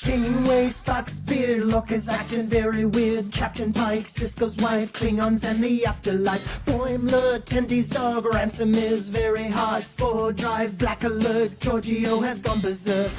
Janeway, Spock's beard, Lorca's acting very weird. Captain Pike, Sisko's wife, Klingons and the afterlife. Boimler, Tendy's dog, Ransom is very hard. Spore Drive, Black Alert, Giorgio has gone berserk.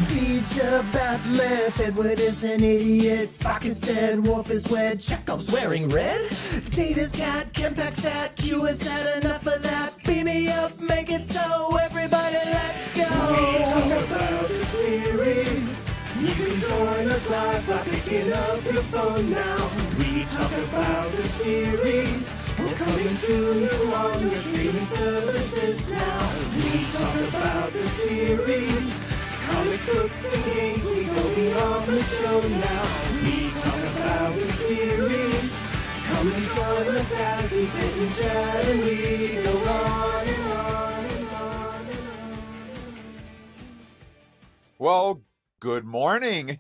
Vija, Batleth, Edward is an idiot. Spock is dead, Worf is wed, Chekhov's wearing red. Data's cat, Kempak's stat, Q has had enough of that. Beam me up, make it so, everybody let's go. We talk about the series. You can join us live by picking up your phone now. We talk about the series. We're coming to you on your streaming services now. We talk about the series. Comics, books, and games, we go beyond the show now. We talk about the series. Come and join us as we sit and chat and we go on and on and on and on. Well, good morning,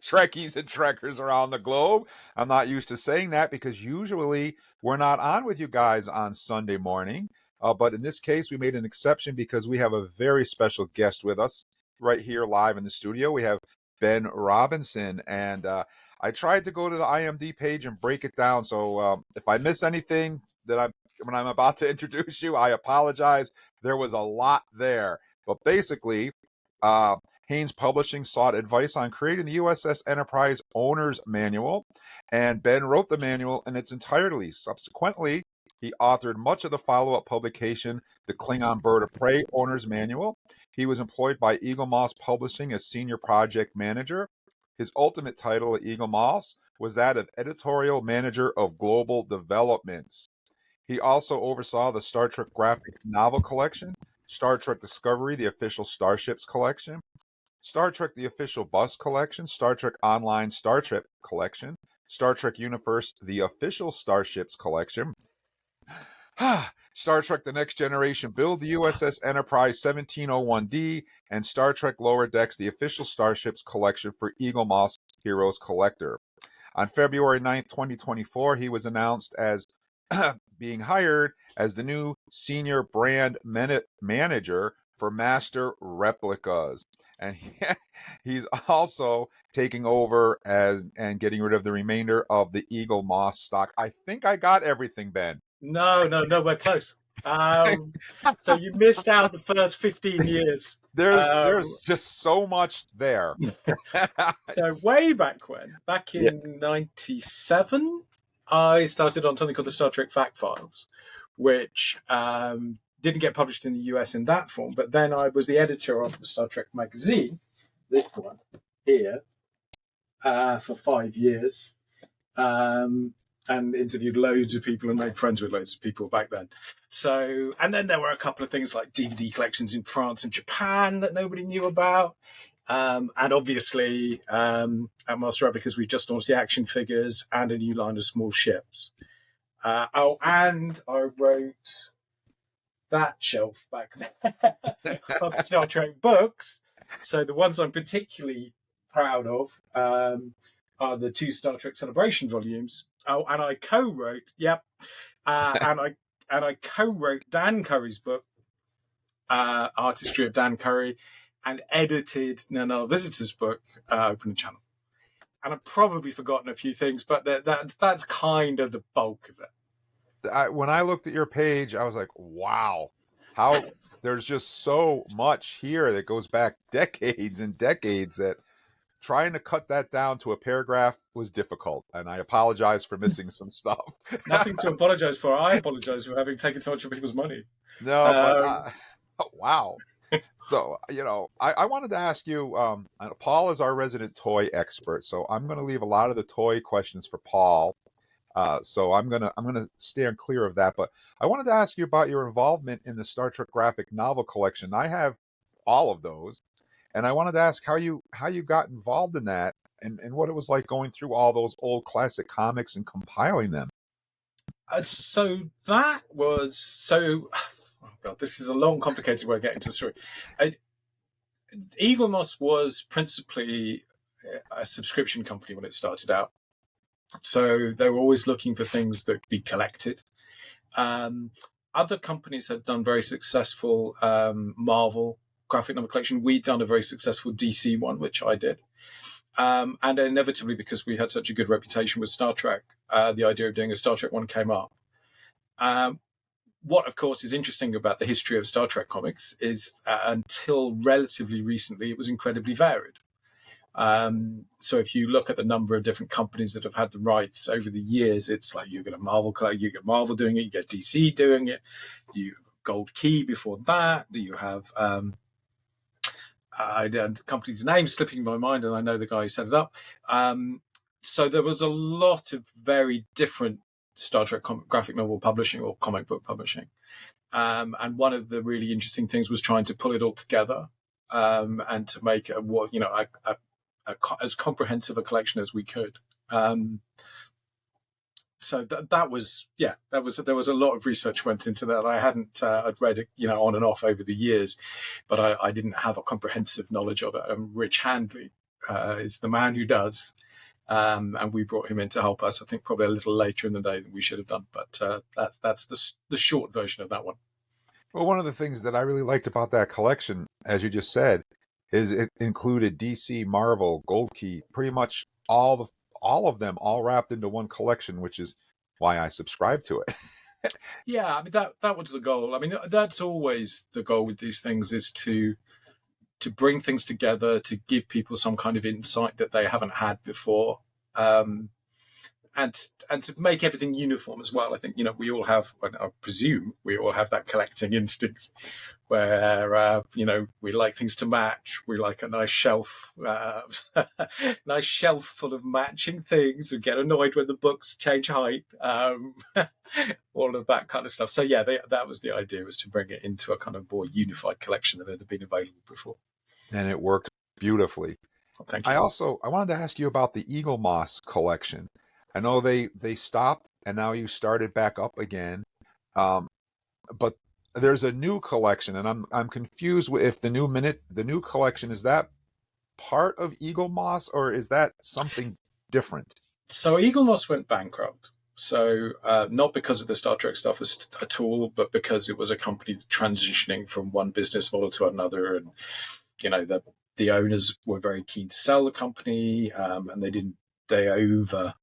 Trekkies and Trekkers around the globe. I'm not used to saying that because usually we're not on with you guys on Sunday morning. But in this case, we made an exception because we have a very special guest with us right here live in the studio. We have Ben Robinson, and I tried to go to the IMDb page and break it down. So if I miss anything when I'm about to introduce you, I apologize. There was a lot there, but basically, Haynes Publishing sought advice on creating the USS Enterprise Owner's Manual, and Ben wrote the manual in its entirety. Subsequently, he authored much of the follow-up publication, the Klingon Bird of Prey Owner's Manual. He was employed by Eaglemoss Publishing as Senior Project Manager. His ultimate title at Eaglemoss was that of Editorial Manager of Global Developments. He also oversaw the Star Trek graphic novel collection, Star Trek Discovery, the official Starships collection, Star Trek The Official Bus collection, Star Trek Online Star Trek collection, Star Trek Universe, the official Starships collection, Star Trek The Next Generation Build, the USS Enterprise 1701D, and Star Trek Lower Decks, the official Starships collection for Eaglemoss Heroes Collector. On February 9th, 2024, he was announced as being hired as the new Senior Brand Manager for Master Replicas. And he's also taking over and getting rid of the remainder of the Eaglemoss stock. I think I got everything, Ben. No, we're close. So you missed out the first 15 years. There's just so much there. So way back when, back in 97, I started on something called the Star Trek Fact Files, which didn't get published in the US in that form, but then I was the editor of the Star Trek magazine, this one here, for 5 years. And interviewed loads of people and made friends with loads of people back then. So, and then there were a couple of things like DVD collections in France and Japan that nobody knew about. And obviously, at Master Replicas, we just launched the action figures and a new line of small ships. And I wrote that shelf back then of Star Trek books. So the ones I'm particularly proud of are the 2 Star Trek Celebration volumes. Oh, and I co-wrote, and I co-wrote Dan Curry's book, Artistry of Dan Curry, and edited Nanelle Visitor's book, Open the Channel. And I've probably forgotten a few things, but that's kind of the bulk of it. When I looked at your page, I was like, wow, how there's just so much here that goes back decades and decades that trying to cut that down to a paragraph was difficult, and I apologize for missing some stuff. Nothing to apologize for. I apologize for having taken so much of people's money. No, but wow. So, I wanted to ask you, Paul is our resident toy expert, so I'm going to leave a lot of the toy questions for Paul. So I'm gonna stay clear of that. But I wanted to ask you about your involvement in the Star Trek graphic novel collection. I have all of those. And I wanted to ask how you got involved in that and what it was like going through all those old classic comics and compiling them. So that was oh God, this is a long, complicated way of getting to the story. Eaglemoss was principally a subscription company when it started out. So they were always looking for things that could be collected. other companies had done very successful Marvel graphic novel collection. We'd done a very successful DC one, which I did. And inevitably, because we had such a good reputation with Star Trek, the idea of doing a Star Trek one came up. What, of course, is interesting about the history of Star Trek comics is until relatively recently, it was incredibly varied. So if you look at the number of different companies that have had the rights over the years, it's like you get a Marvel, you get Marvel doing it, you get DC doing it, you Gold Key before that, you have the company's name slipping my mind, and I know the guy who set it up. So there was a lot of very different Star Trek graphic novel publishing or comic book publishing. And one of the really interesting things was trying to pull it all together and to make as comprehensive a collection as we could. So that was there was a lot of research went into that. I hadn't I'd read it on and off over the years, but I didn't have a comprehensive knowledge of it. Rich Handley is the man who does, and we brought him in to help us. I think probably a little later in the day than we should have done, but that's the short version of that one. Well, one of the things that I really liked about that collection, as you just said, is it included DC, Marvel, Gold Key, pretty much all of them all wrapped into one collection, which is why I subscribe to it. Yeah, I mean that was the goal. I mean that's always the goal with these things, is to bring things together, to give people some kind of insight that they haven't had before, and to make everything uniform as well. I think we all have, I presume we all have that collecting instinct where we like things to match. We like a nice shelf, nice shelf full of matching things, and get annoyed when the books change height. All of that kind of stuff. So yeah, that was the idea, was to bring it into a kind of more unified collection that had been available before. And it worked beautifully. Well, thank you. I wanted to ask you about the Eaglemoss collection. I know they stopped and now you started back up again, but there's a new collection, and I'm confused with if the new collection, is that part of Eaglemoss or is that something different? So Eaglemoss went bankrupt. So not because of the Star Trek stuff at all, but because it was a company transitioning from one business model to another, and the owners were very keen to sell the company, and they over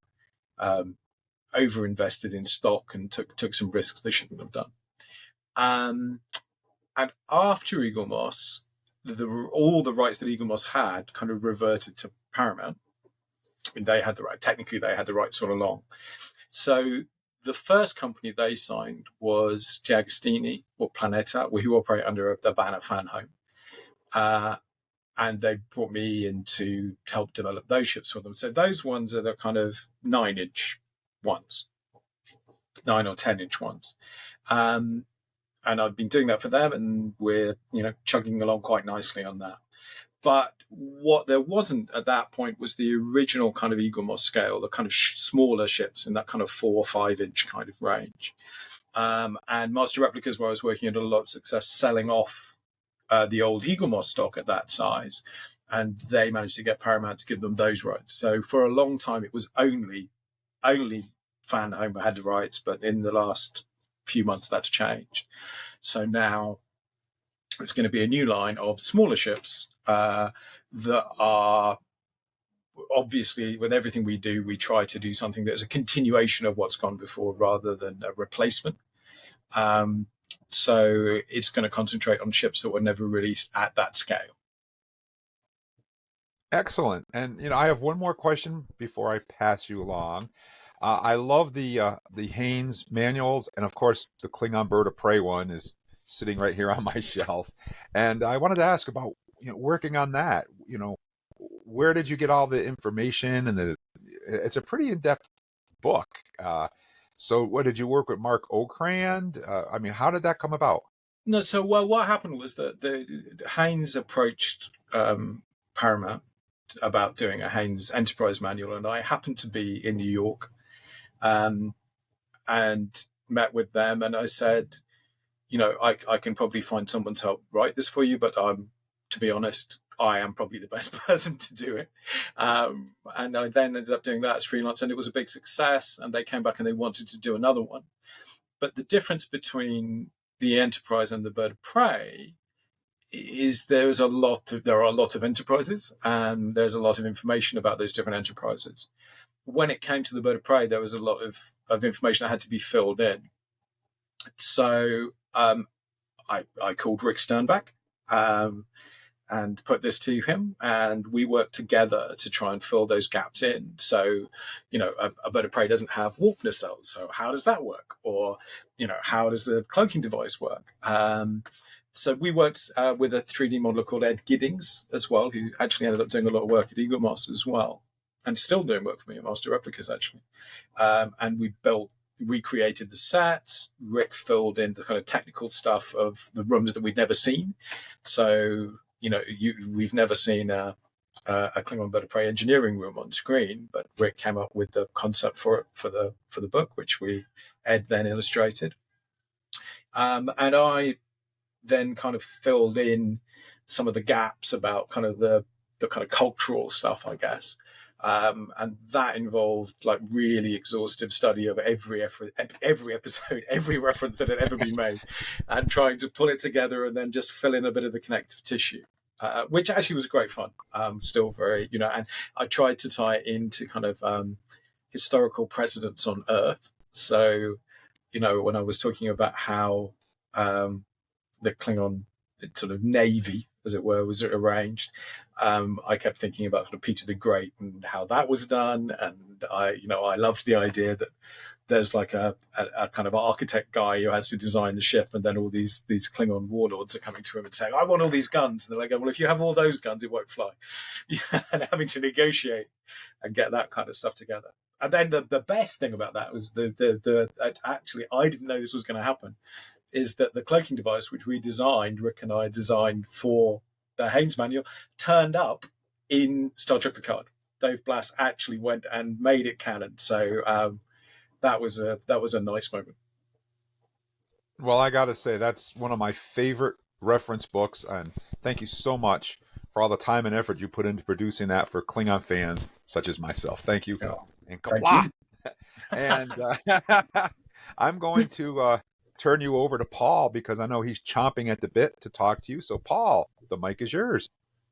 invested in stock and took some risks they shouldn't have done. And after Eaglemoss, all the rights that Eaglemoss had kind of reverted to Paramount. I mean, technically they had the rights all along. So the first company they signed was Giagostini, or Planeta, who operate under the banner Fan Home. And they brought me in to help develop those ships for them. So those ones are the kind of 9-inch ones, 9 or 10-inch ones. And I've been doing that for them, and we're, chugging along quite nicely on that. But what there wasn't at that point was the original kind of Eaglemoss scale, the kind of smaller ships in that kind of 4 or 5-inch kind of range. And Master Replicas, where I was working, had a lot of success selling off the old Eaglemoss stock at that size, and they managed to get Paramount to give them those rights. So for a long time, it was only Fan Home had the rights, but in the last few months that's changed. So now it's going to be a new line of smaller ships that are, obviously, with everything we do, we try to do something that's a continuation of what's gone before rather than a replacement. So it's going to concentrate on ships that were never released at that scale. Excellent. And I have one more question before I pass you along. I love the Haynes manuals, and of course the Klingon Bird of Prey one is sitting right here on my shelf. And I wanted to ask about working on that. Where did you get all the information? And it's a pretty in-depth book. So what did you work with Mark Okrand? I mean, how did that come about? No, so what happened was that the Haynes approached Paramount about doing a Haynes Enterprise manual, and I happened to be in New York and met with them, and I said, I can probably find someone to help write this for you, but to be honest, I am probably the best person to do it. And I then ended up doing that as freelance, and it was a big success, and they came back and they wanted to do another one. But the difference between the Enterprise and the Bird of Prey is there are a lot of enterprises, and there's a lot of information about those different enterprises. When it came to the Bird of Prey, there was a lot of information that had to be filled in. So I called Rick Sternbach and put this to him, and we worked together to try and fill those gaps in. So, a Bird of Prey doesn't have warp nacelles, so how does that work? Or, how does the cloaking device work? So we worked with a 3D modeler called Ed Giddings as well, who actually ended up doing a lot of work at Eaglemoss as well, and still doing work for me at Master Replicas, actually. And we recreated the sets. Rick filled in the kind of technical stuff of the rooms that we'd never seen. So, we've never seen a Klingon Bird of Prey engineering room on screen, but Rick came up with the concept for the book, which Ed then illustrated. And I then kind of filled in some of the gaps about kind of the kind of cultural stuff, I guess. And that involved like really exhaustive study of every episode, every reference that had ever been made, and trying to pull it together and then just fill in a bit of the connective tissue, which actually was great fun. Still very, and I tried to tie it into kind of historical precedents on Earth. So, when I was talking about how the Klingon sort of navy, as it were, was arranged, I kept thinking about sort of Peter the Great and how that was done, and I loved the idea that there's like a kind of architect guy who has to design the ship, and then all these Klingon warlords are coming to him and saying, "I want all these guns," and they're like, "Well, if you have all those guns, it won't fly," and having to negotiate and get that kind of stuff together. And then the best thing about that was actually I didn't know this was going to happen, is that the cloaking device, which Rick and I designed for the Haynes manual, turned up in Star Trek Picard. Dave Blass actually went and made it canon. So that was a nice moment. Well, I got to say, that's one of my favorite reference books, and thank you so much for all the time and effort you put into producing that for Klingon fans such as myself. Thank you. Oh, and thank you. And I'm going to turn you over to Paul, because I know he's chomping at the bit to talk to you. So, Paul, the mic is yours.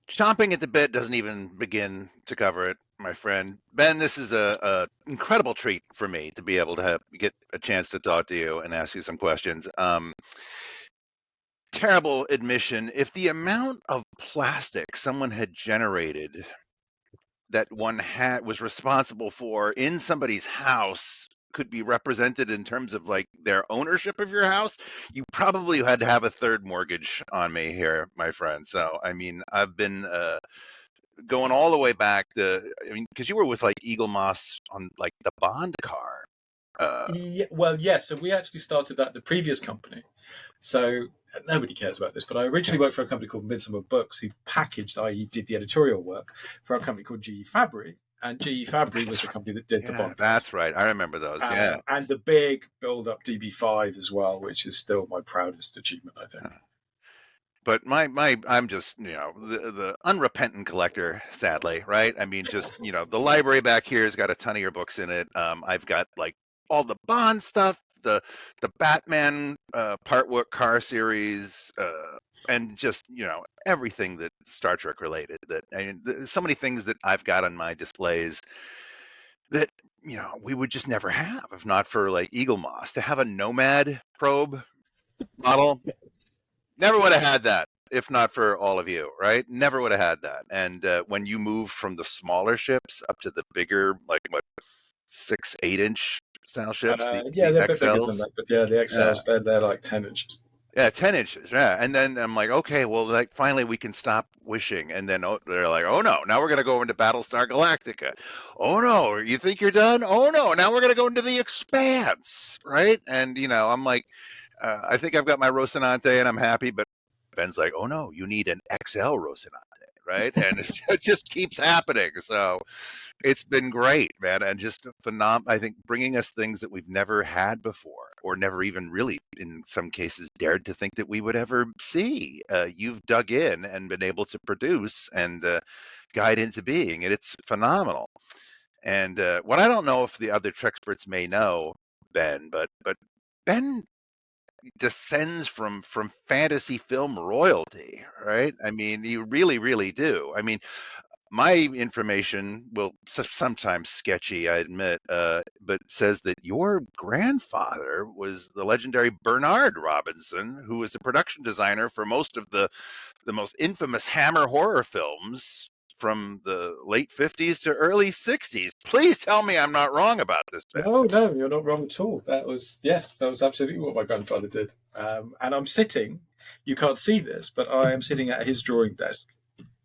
Chomping at the bit doesn't even begin to cover it, my friend. Ben, this is a incredible treat for me to be able to get a chance to talk to you and ask you some questions. Terrible admission. If the amount of plastic someone had generated that one was responsible for in somebody's house could be represented in terms of like their ownership of your house, you probably had to have a third mortgage on me here, my friend. So, I mean, I've been going all the way back because you were with like Eaglemoss on like the Bond car. Yes. So we actually started the previous company. So nobody cares about this, but I originally worked for a company called Midsummer Books, who packaged, i.e. did the editorial work for a company called GE Fabry. And GE Fabry was the company that did the Bond. That's right. I remember those. Yeah. And the big build-up DB5 as well, which is still my proudest achievement, I think. But I'm just, the unrepentant collector, sadly, right? I mean, just, the library back here has got a ton of your books in it. I've got like all the Bond stuff, the Batman Partwork car series, and just, everything that Star Trek related. So many things that I've got on my displays that, we would just never have if not for like Eaglemoss. To have a Nomad probe model, never would have had that if not for all of you, right? Never would have had that. And when you move from the smaller ships up to the bigger, like 6-8 inch style ships, they're the a bit bigger XLs. than that, but yeah, the XLs, they're like 10 inches. Yeah, 10 inches. Yeah. And then I'm like, okay, well, like finally we can stop wishing. And then they're like, oh no, now we're going to go into Battlestar Galactica. Oh no, you think you're done? Oh no, now we're going to go into the Expanse, right? And, I'm like, I think I've got my Rocinante and I'm happy, but Ben's like, oh no, you need an XL Rocinante, right? And it just keeps happening. So it's been great, man, and just phenomenal. I think bringing us things that we've never had before, or never even really, in some cases, dared to think that we would ever see. You've dug in and been able to produce and guide into being, and it's phenomenal. And what I don't know if the other Trexperts may know, Ben, but Ben descends from fantasy film royalty, right? I mean, you really, really do. I mean, my information will sometimes sketchy, I admit, but says that your grandfather was the legendary Bernard Robinson, who was the production designer for most of the most infamous Hammer horror films from the late 50s to early 60s. Please tell me I'm not wrong about this, Ben. No, you're not wrong at all. That was absolutely what my grandfather did. And I'm sitting. You can't see this, but I am sitting at his drawing desk,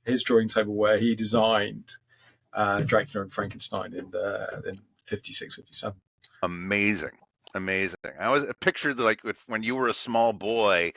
his drawing table where he designed Dracula and Frankenstein in 56, 57. Amazing. Amazing. I was pictured like when you were a small boy,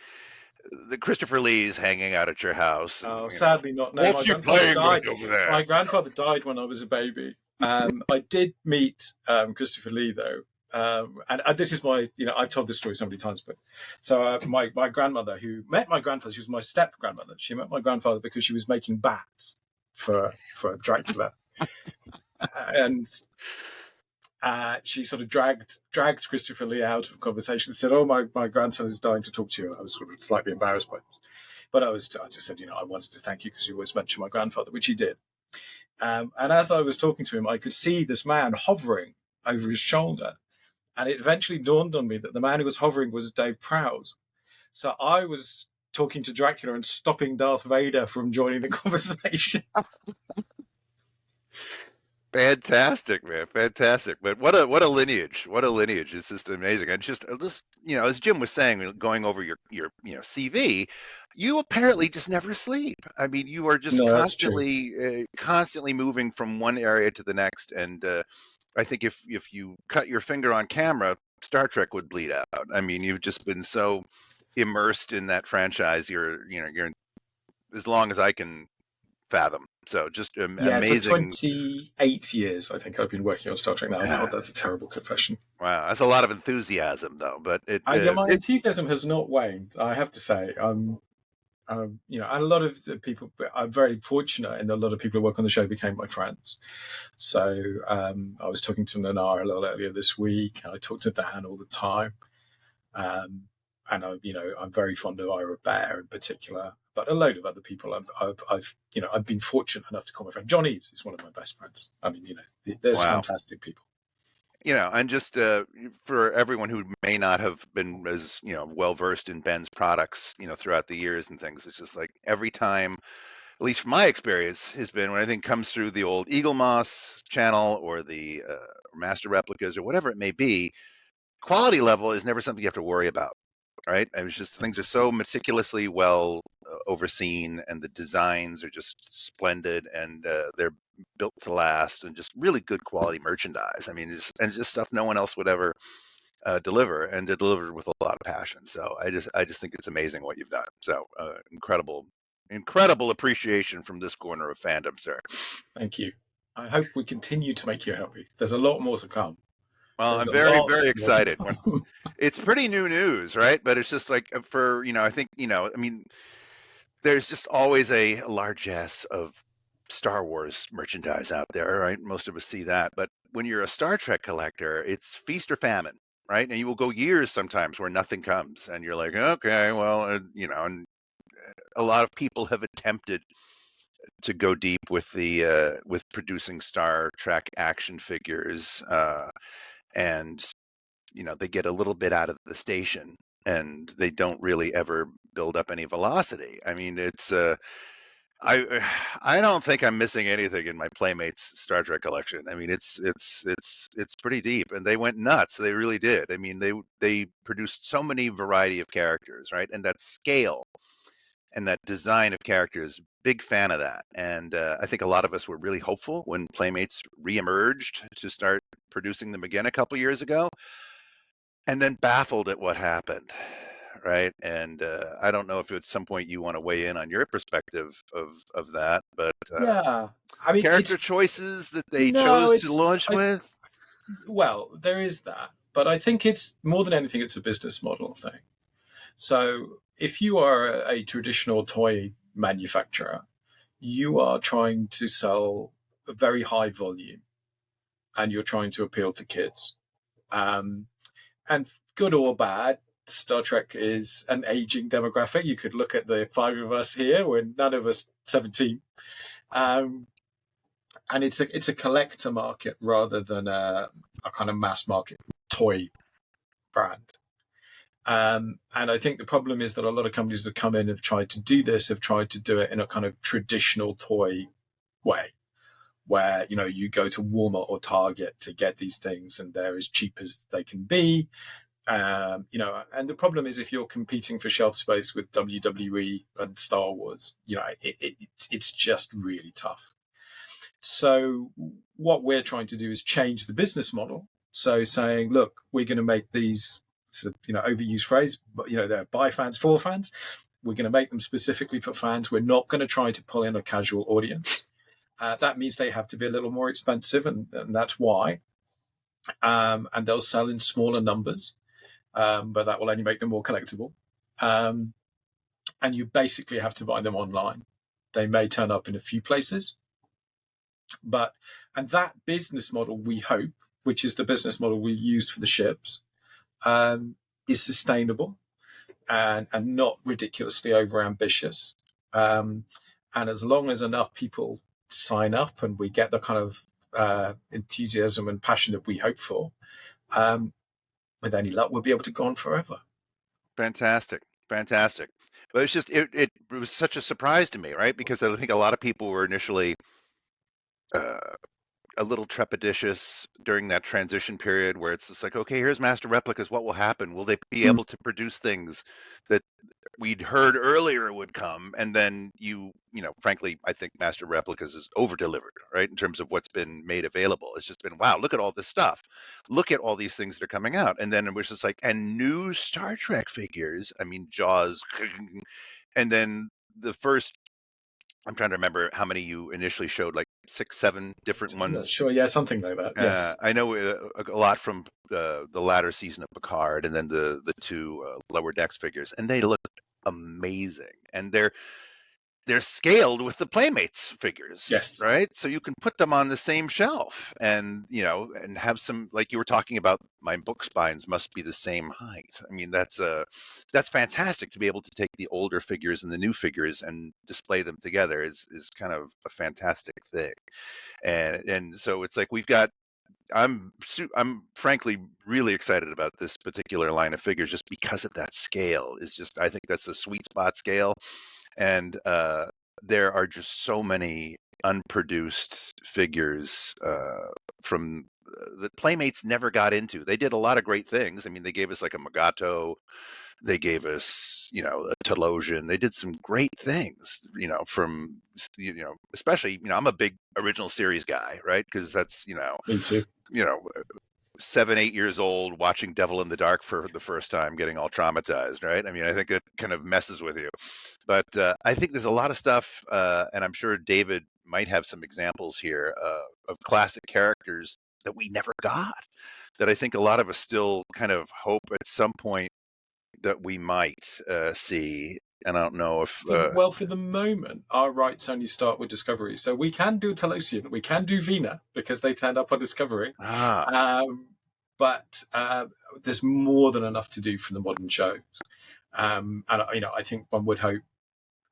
the Christopher Lee's hanging out at your house. And, Sadly not. No, what's he playing with over there? My grandfather died when I was a baby. I did meet Christopher Lee though. And this is my, I've told this story so many times, but so my grandmother who met my grandfather, she was my step grandmother. She met my grandfather because she was making bats for Dracula, and she sort of dragged Christopher Lee out of conversation and said, "Oh, my grandson is dying to talk to you." I was sort of slightly embarrassed by it, but I just said, I wanted to thank you because you always mention my grandfather, which he did. And as I was talking to him, I could see this man hovering over his shoulder. And it eventually dawned on me that the man who was hovering was Dave Prowse. So I was talking to Dracula and stopping Darth Vader from joining the conversation. Fantastic, man. Fantastic. But what a lineage. What a lineage. It's just amazing. And just as Jim was saying, going over your CV, you apparently just never sleep. I mean, you are just constantly moving from one area to the next. And I think if you cut your finger on camera, Star Trek would bleed out. I mean, you've just been so immersed in that franchise. You're as long as I can fathom. So just amazing. For 28 years, I think I've been working on Star Trek now. Yeah. That's a terrible confession. Wow, that's a lot of enthusiasm, though. But my enthusiasm has not waned. I have to say, and a lot of the people. I'm very fortunate, and a lot of people who work on the show became my friends. So I was talking to Nanar a little earlier this week. I talk to Dan all the time, and I'm very fond of Ira Bear in particular. But a load of other people I've been fortunate enough to call my friend. John Eves is one of my best friends. I mean, there's fantastic people. And just for everyone who may not have been as well versed in Ben's products, throughout the years and things, it's just like every time, at least from my experience, has been when anything comes through the old Eagle Moss channel or the Master Replicas or whatever it may be, quality level is never something you have to worry about. Right. And it's just things are so meticulously well overseen, and the designs are just splendid, and they're built to last, and just really good quality merchandise. I mean, it's just stuff no one else would ever deliver, and to deliver with a lot of passion. So I just think it's amazing what you've done. So incredible appreciation from this corner of fandom, sir. Thank you. I hope we continue to make you happy. There's a lot more to come. Well, I'm very, very excited. It's pretty new news, right? But it's just like for, I think, I mean, there's just always a largesse of Star Wars merchandise out there, right? Most of us see that. But when you're a Star Trek collector, it's feast or famine, right? And you will go years sometimes where nothing comes. And you're like, okay, well, and a lot of people have attempted to go deep with with producing Star Trek action figures. And they get a little bit out of the station, and they don't really ever build up any velocity. I mean, it's I don't think I'm missing anything in my Playmates Star Trek collection. I mean, it's pretty deep, and they went nuts. They really did. I mean, they produced so many variety of characters, right? And that scale and that design of characters, big fan of that. And I think a lot of us were really hopeful when Playmates reemerged to start producing them again a couple years ago, and then baffled at what happened, right? And I don't know if at some point you want to weigh in on your perspective of that, but yeah, I mean, character choices that they chose to launch with. Well, there is that, but I think it's more than anything, it's a business model thing. So if you are a traditional toy manufacturer, you are trying to sell a very high volume, and you're trying to appeal to kids. And good or bad, Star Trek is an aging demographic. You could look at the 5 of us here, we're none of us 17. And it's a collector market rather than a kind of mass market toy brand. And I think the problem is that a lot of companies that come in have tried to do this, have tried to do it in a kind of traditional toy way, where, you know, you go to Walmart or Target to get these things and they're as cheap as they can be. You know, and the problem is if you're competing for shelf space with WWE and Star Wars, you know, it's just really tough. So what we're trying to do is change the business model. So saying, look, we're going to make these, it's a, you know, overused phrase, but, you know, they're by fans, for fans. We're going to make them specifically for fans. We're not going to try to pull in a casual audience. That means they have to be a little more expensive, and that's why. And they'll sell in smaller numbers, but that will only make them more collectible. And you basically have to buy them online. They may turn up in a few places, and that business model, we hope, which is the business model we used for the ships, is sustainable and not ridiculously overambitious. And as long as enough people sign up and we get the kind of enthusiasm and passion that we hope for, with any luck, we'll be able to go on forever. Fantastic. But it's just it was such a surprise to me, right? Because I think a lot of people were initially a little trepidatious during that transition period where it's just like, okay, here's Master Replicas. What will happen? Will they be able to produce things that we'd heard earlier would come? And then you know, frankly, I think Master Replicas is over-delivered, right? In terms of what's been made available. It's just been, wow, look at all this stuff. Look at all these things that are coming out. And then it was just like, and new Star Trek figures. I mean, Jaws. And then the first, I'm trying to remember how many you initially showed, like 6, 7 different ones. Sure, yeah, something like that. Yes. I know a lot from the latter season of Picard, and then the 2 Lower Decks figures, and they look amazing. And they're scaled with the Playmates figures, Yes. right? So you can put them on the same shelf, and you know, and have some, like you were talking about, my book spines must be the same height. I mean, that's fantastic to be able to take the older figures and the new figures and display them together is kind of a fantastic thing. And so it's like I'm frankly really excited about this particular line of figures just because of that scale. Is just, I think that's the sweet spot scale. And there are just so many unproduced figures from that Playmates never got into. They did a lot of great things. I mean, they gave us like a Magato. They gave us, you know, a Telosian. They did some great things, you know, from, you know, especially, you know, I'm a big original series guy, right? Because that's, you know, Me too. You know, 7, 8 years old watching Devil in the Dark for the first time, getting all traumatized, right? I mean, I think it kind of messes with you. But I think there's a lot of stuff, and I'm sure David might have some examples here of classic characters that we never got, that I think a lot of us still kind of hope at some point that we might see. And I don't know if... well, for the moment, our rights only start with Discovery. So we can do Telosian, we can do Vina, because they turned up on Discovery. But there's more than enough to do for the modern shows. And, you know, I think one would hope,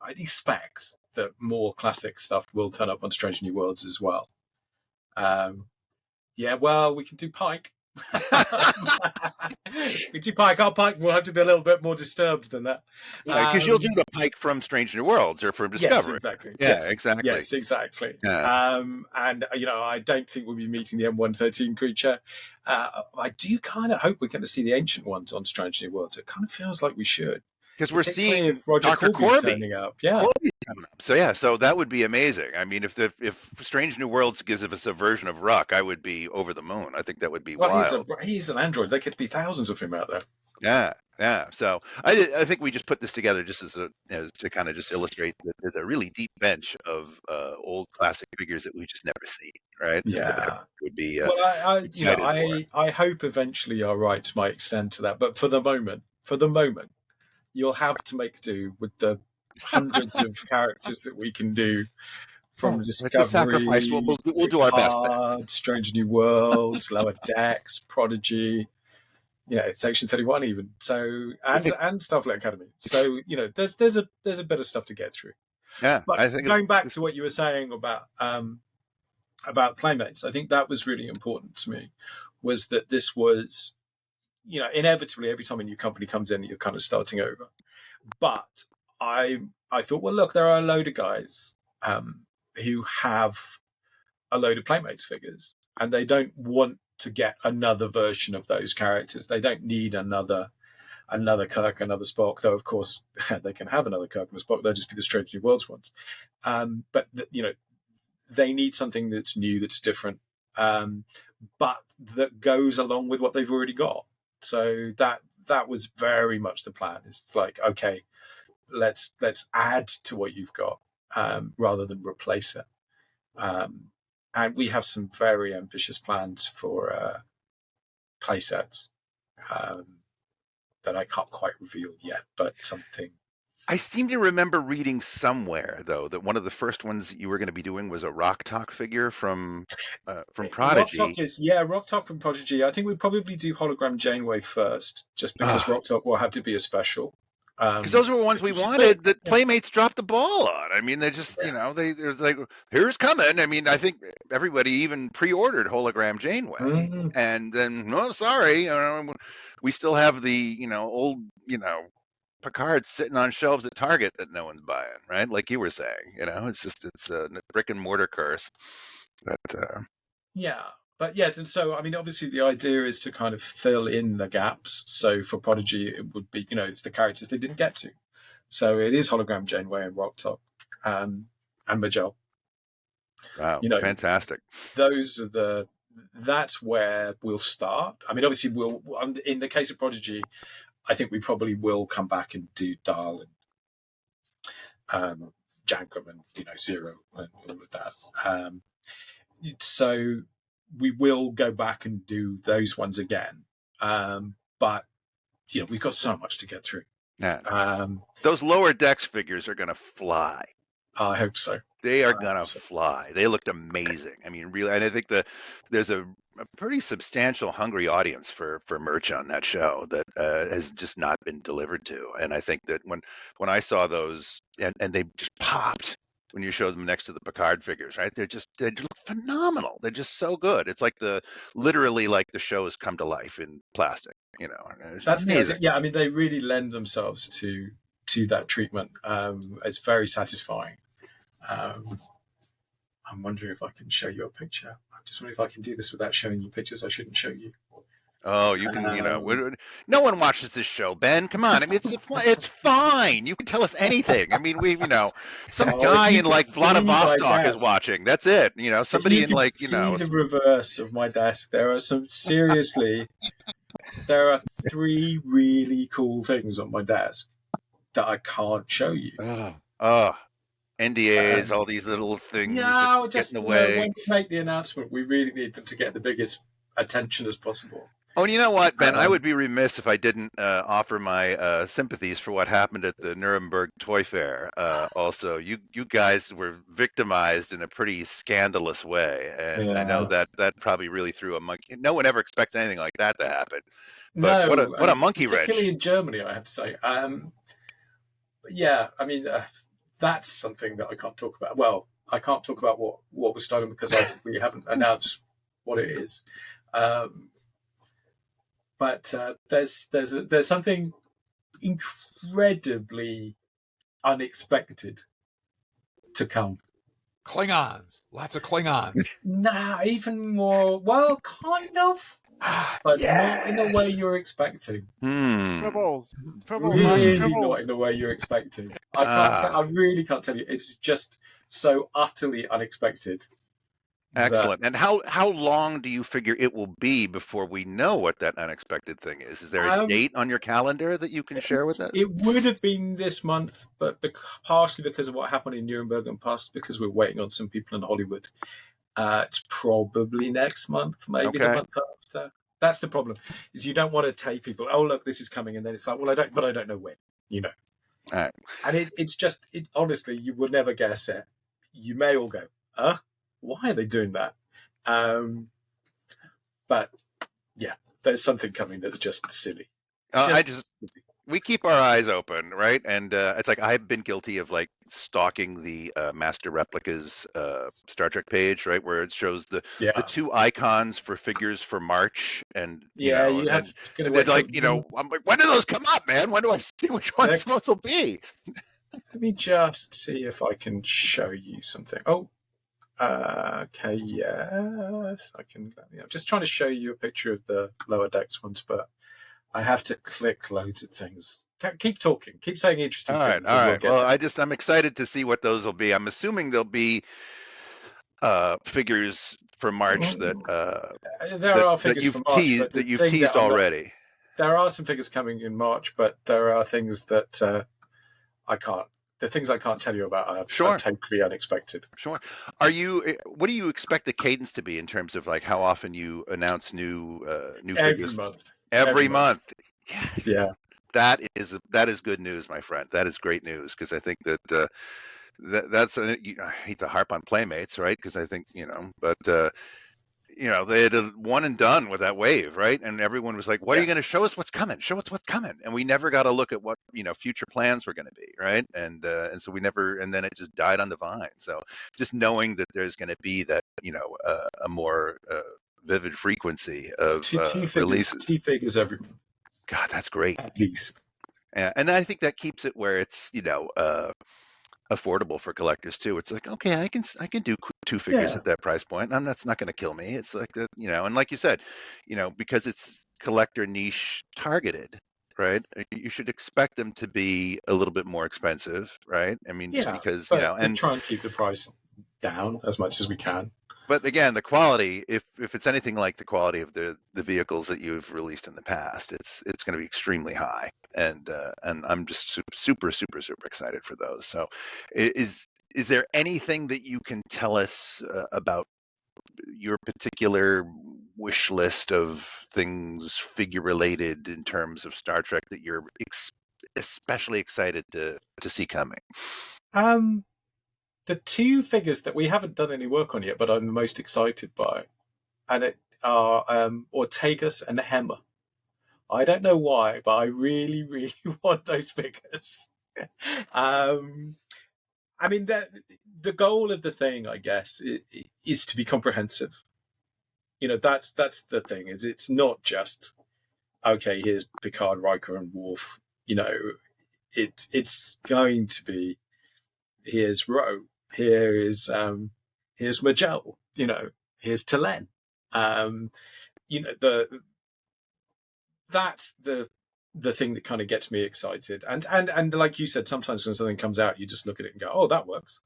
I'd expect that more classic stuff will turn up on Strange New Worlds as well. Yeah, well, we can do Pike. We do Pike. Our Pike will have to be a little bit more disturbed than that. Because you'll do the Pike from Strange New Worlds or from Discovery. Yes, exactly. Yeah, exactly. Yes, exactly. Yeah. And, you know, I don't think we'll be meeting the M113 creature. I do kind of hope we're going to see the ancient ones on Strange New Worlds. It kind of feels like we should. Because we're seeing Roger Dr. Corby's Corby turning up. Yeah. So yeah, so that would be amazing. I mean, if Strange New Worlds gives us a version of Ruck, I would be over the moon. I think that would be wild. He's an android. There could be thousands of him out there. Yeah. So I think we just put this together just as to kind of just illustrate that there's a really deep bench of old classic figures that we just never see, right? Yeah, that would be. Well, I hope eventually our rights might extend to that, but for the moment, you'll have to make do with the hundreds of characters that we can do from Discovery. Sacrifice. We'll do our best. Strange New Worlds, Lower Decks, Prodigy. Section 31 even. So and Starfleet Academy. So there's a bit of stuff to get through. Yeah, But I think going back to what you were saying about Playmates, I think that was really important to me. Was that this was, inevitably every time a new company comes in, you're kind of starting over. But I thought, well, look, there are a load of guys who have a load of Playmates figures, and they don't want to get another version of those characters. They don't need another Kirk, another Spock, though of course they can have another Kirk and a Spock. They'll just be the Strange New Worlds ones. But they need something that's new, that's different, but that goes along with what they've already got. So that was very much the plan. It's like, okay, let's add to what you've got rather than replace it. And we have some very ambitious plans for play sets that I can't quite reveal yet, but something. I seem to remember reading somewhere, though, that one of the first ones that you were going to be doing was a Rock Talk figure from Prodigy. Rock Talk from Prodigy. I think we'd probably do Hologram Janeway first, just because Rock Talk will have to be a special. Because those were the ones we wanted that Playmates dropped the ball on. I mean, they just, they're like, here's coming. I mean, I think everybody even pre-ordered Hologram Janeway. And then, no, sorry, we still have the, old, Picard sitting on shelves at Target that no one's buying, right? Like you were saying, it's a brick and mortar curse. But, so I mean, obviously the idea is to kind of fill in the gaps. So for Prodigy, it would be, it's the characters they didn't get to. So it is Hologram Janeway and Rock Talk and Majel. Wow, fantastic. That's where we'll start. I mean, obviously in the case of Prodigy, I think we probably will come back and do Dahl and Jankum and Zero and all of that. So we will go back and do those ones again. But we've got so much to get through. Yeah. Those Lower Decks figures are going to fly. I hope so. They are going to fly. They looked amazing. I mean, really, and I think there's a pretty substantial hungry audience for merch on that show that has just not been delivered to. And I think that when I saw those and they just popped when you showed them next to the Picard figures, right? They look phenomenal. They're just so good. It's like literally like the show has come to life in plastic, That's amazing. Yeah, I mean, they really lend themselves to that treatment. It's very satisfying. I'm wondering if I can show you a picture. I'm just wondering if I can do this without showing you pictures I shouldn't show you. Oh, you can, no one watches this show, Ben. Come on. I mean, it's fine. You can tell us anything. I mean, some guy in like Vladivostok is watching. That's it. Somebody in like, the reverse of my desk. There are 3 really cool things on my desk that I can't show you. NDAs, all these little things that get in the way. When we make the announcement, we really need them to get the biggest attention as possible. Oh, and you know what, Ben? I would be remiss if I didn't offer my sympathies for what happened at the Nuremberg Toy Fair. Also, you guys were victimized in a pretty scandalous way, and I know that probably really threw a monkey. No one ever expects anything like that to happen. But what a monkey wrench! Particularly in Germany, I have to say. I mean, that's something that I can't talk about. Well, I can't talk about what was stolen because we haven't announced what it is. But there's something incredibly unexpected to come. Klingons, lots of Klingons. Nah, even more. Well, kind of, but not in the way you're expecting. Trouble, really not in the way you're expecting. I really can't tell you. It's just so utterly unexpected. Excellent. And how long do you figure it will be before we know what that unexpected thing is? Is there a date on your calendar that you can share with us? It would have been this month, but partially because of what happened in Nuremberg and partially because we're waiting on some people in Hollywood. It's probably next month, maybe the month after. That's the problem, is you don't want to tell people, oh, look, this is coming. And then it's like, well, I don't know when, All right. And it's just, honestly, you will never guess it. You may all go, why are they doing that? But yeah, there's something coming that's just silly. We keep our eyes open, right? And it's like I've been guilty of like stalking the Master Replicas Star Trek page, right, where it shows the two icons for figures for March, and you have and they're like, I'm like, when do those come up, man? When do I see which ones those will be? Let me just see if I can show you something. Oh, okay, yes, I can. I'm just trying to show you a picture of the Lower Decks ones, but I have to click loads of things. Keep talking. Keep saying interesting things. All right. Well, I'm excited to see what those will be. I'm assuming they'll be figures for March that are figures you've for March that you've teased already. There are some figures coming in March, but there are things that I can't. The things I can't tell you about are totally unexpected. Sure. What do you expect the cadence to be in terms of like how often you announce new figures? Every month. Yes. Yeah. That is good news, my friend. That is great news, because I think that that's I hate to harp on Playmates, right? Because I think but they had a one and done with that wave, right? And everyone was like, "What are you going to show us? What's coming? Show us what's coming." And we never got to look at what future plans were going to be, right? And so we never, and then it just died on the vine. So just knowing that there's going to be that a more vivid frequency of releases. 2 figures every month. God, that's great. At least. Yeah, and I think that keeps it where it's affordable for collectors too. It's like, okay, I can do 2 figures at that price point. That's not going to kill me. It's like that, and like you said, because it's collector niche targeted, right? You should expect them to be a little bit more expensive, right? I mean, just because and try and keep the price down as much as we can. But again, the quality, if it's anything like the quality of the vehicles that you've released in the past, it's going to be extremely high, and I'm just super excited for those. So, is there anything that you can tell us about your particular wish list of things figure related in terms of Star Trek that you're especially excited to see coming? The 2 figures that we haven't done any work on yet, but I'm the most excited by, and it are Ortegas and Hemmer. I don't know why, but I really, really want those figures. I mean, the goal of the thing, I guess, is to be comprehensive. That's the thing. Is it's not just okay. Here's Picard, Riker, and Worf. It's going to be here's Ro. Here's Majel, here's T'Len. That's the thing that kind of gets me excited. And like you said, sometimes when something comes out, you just look at it and go, oh, that works.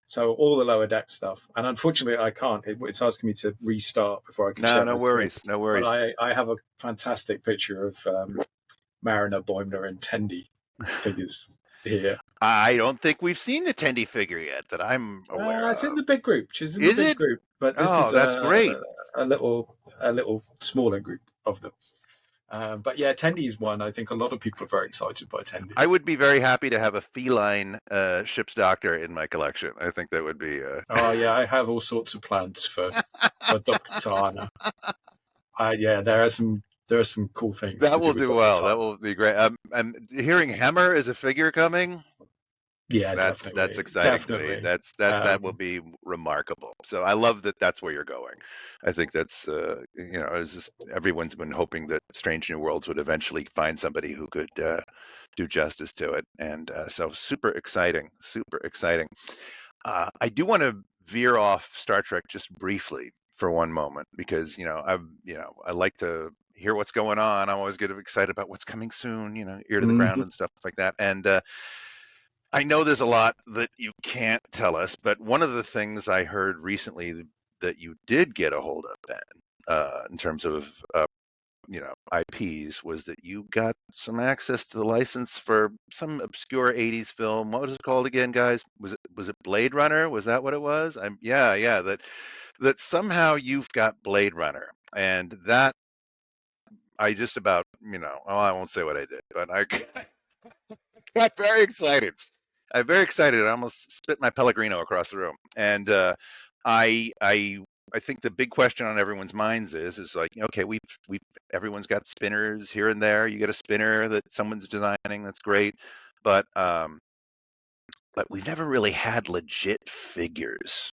So all the Lower Deck stuff. And unfortunately, I can't. It's asking me to restart before I can share. No worries. But I have a fantastic picture of Mariner, Boimler, and Tendi figures here. I don't think we've seen the Tendi figure yet that I'm aware of. It's in the big group. She's in the big group. But this is that's great. A little smaller group of them. But yeah, Tendi's one. I think a lot of people are very excited by Tendi. I would be very happy to have a feline ship's doctor in my collection. I think that would be. Oh yeah, I have all sorts of plans for Dr. Tana. There are some cool things. That will do well. That will be great. I'm hearing Hemmer is a figure coming. Yeah, that's exciting to me. That will be remarkable. So I love that that's where you're going. I think that's it's just everyone's been hoping that Strange New Worlds would eventually find somebody who could do justice to it, and so super exciting. I do want to veer off Star Trek just briefly for one moment, because I like to hear what's going on. I'm always get excited about what's coming soon. Ear to the ground and stuff like that, and. I know there's a lot that you can't tell us, but one of the things I heard recently that you did get a hold of, Ben, in terms of IPs, was that you got some access to the license for some obscure '80s film. What was it called again, guys? Was it Blade Runner? Was that what it was? That somehow you've got Blade Runner, and that I just about I won't say what I did, but I got very excited. I'm very excited. I almost spit my Pellegrino across the room. And I I think the big question on everyone's minds is like, okay, everyone's got spinners here and there. You get a spinner that someone's designing, that's great, but we've never really had legit figures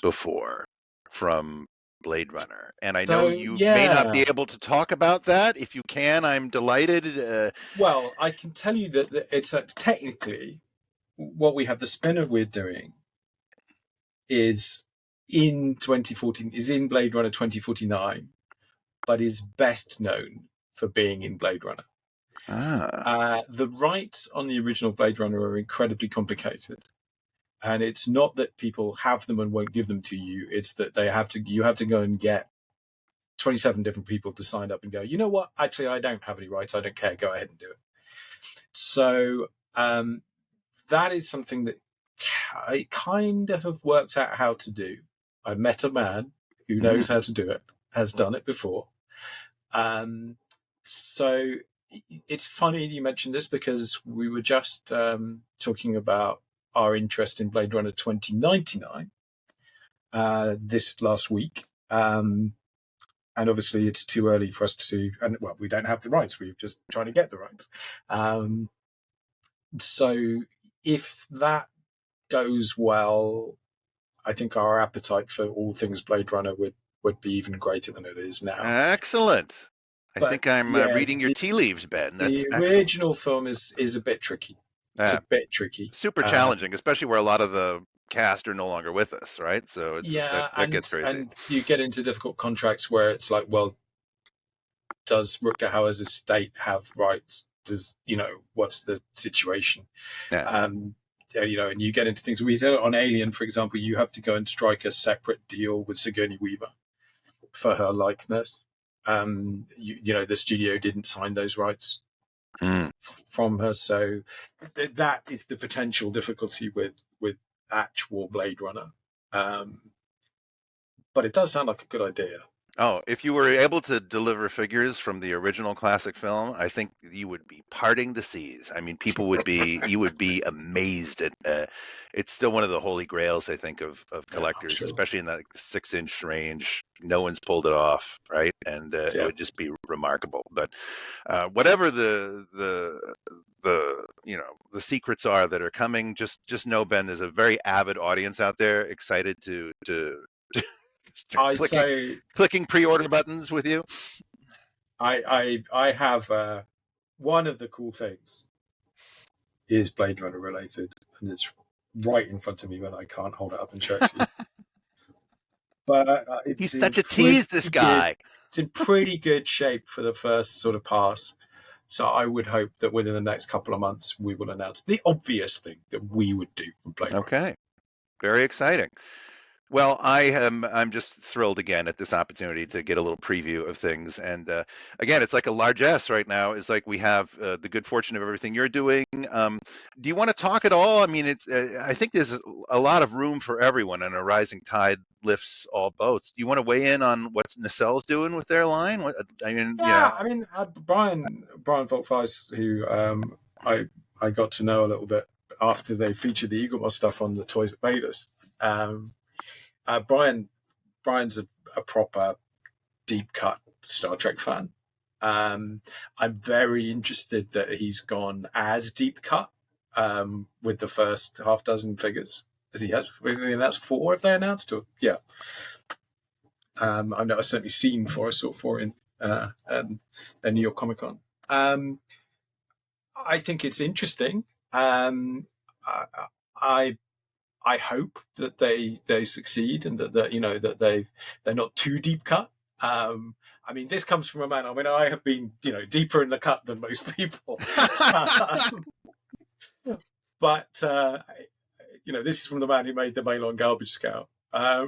before from Blade Runner. And I know So you may not be yeah, able to talk about that. If you can, I'm delighted. well, I can tell you that it's technically what we have. The spinner we're doing is in 2014, is in Blade Runner 2049, but is best known for being in Blade Runner. The rights on the original Blade Runner are incredibly complicated, and it's not that people have them and won't give them to you. It's that you have to go and get 27 different people to sign up and go, you know what? Actually, I don't have any rights. I don't care. Go ahead and do it. So that is something that I kind of have worked out how to do. I met a man who knows how to do it, has done it before. So it's funny you mentioned this, because we were just talking about our interest in Blade Runner 2099 this last week. And obviously it's too early for us to, and well, we don't have the rights. We're just trying to get the rights. So if that goes well, I think our appetite for all things Blade Runner would be even greater than it is now. Excellent. I But think I'm yeah, reading your tea leaves, Ben. That's the excellent. original film is a bit tricky. It's a bit tricky. Super challenging, especially where a lot of the cast are no longer with us, right? So it's just that gets crazy. And you get into difficult contracts where it's like, well, does Rutger Hauer's estate have rights? Does, what's the situation? Yeah. And you get into things. We did it on Alien, for example. You have to go and strike a separate deal with Sigourney Weaver for her likeness. The studio didn't sign those rights from her, so that is the potential difficulty with actual Blade Runner. But it does sound like a good idea. Oh, if you were able to deliver figures from the original classic film, I think you would be parting the seas. I mean, you would be amazed at. It's still one of the holy grails, I think, of collectors, sure. especially in that 6-inch range. No one's pulled it off, right? And it would just be remarkable. But whatever the secrets are that are coming, just know, Ben, there's a very avid audience out there excited to clicking pre-order buttons with you. I have one of the cool things is Blade Runner related, and it's right in front of me, but I can't hold it up and show it to you. But he's such a tease, this guy. It's in pretty good shape for the first sort of pass. So I would hope that within the next couple of months we will announce the obvious thing that we would do from Blade Runner. Okay, very exciting. Well, I'm just thrilled again at this opportunity to get a little preview of things. And again, it's like a largesse right now. It's like we have the good fortune of everything you're doing. Do you want to talk at all? I mean, I think there's a lot of room for everyone, and a rising tide lifts all boats. Do you want to weigh in on what Nacelle's doing with their line? Brian Volkweis, who I got to know a little bit after they featured the Eaglemoss stuff on the Toys That Made Us. Brian's a proper deep cut Star Trek fan. I'm very interested that he's gone as deep cut with the first half dozen figures, as he has. Have they announced 4? Have they announced? Or yeah, I've certainly seen 4. I saw 4 in New York Comic Con. I think it's interesting. I hope that they succeed, and that they're not too deep cut. I mean, this comes from a man. I mean, I have been deeper in the cut than most people, but this is from the man who made the Malon Garbage Scout. But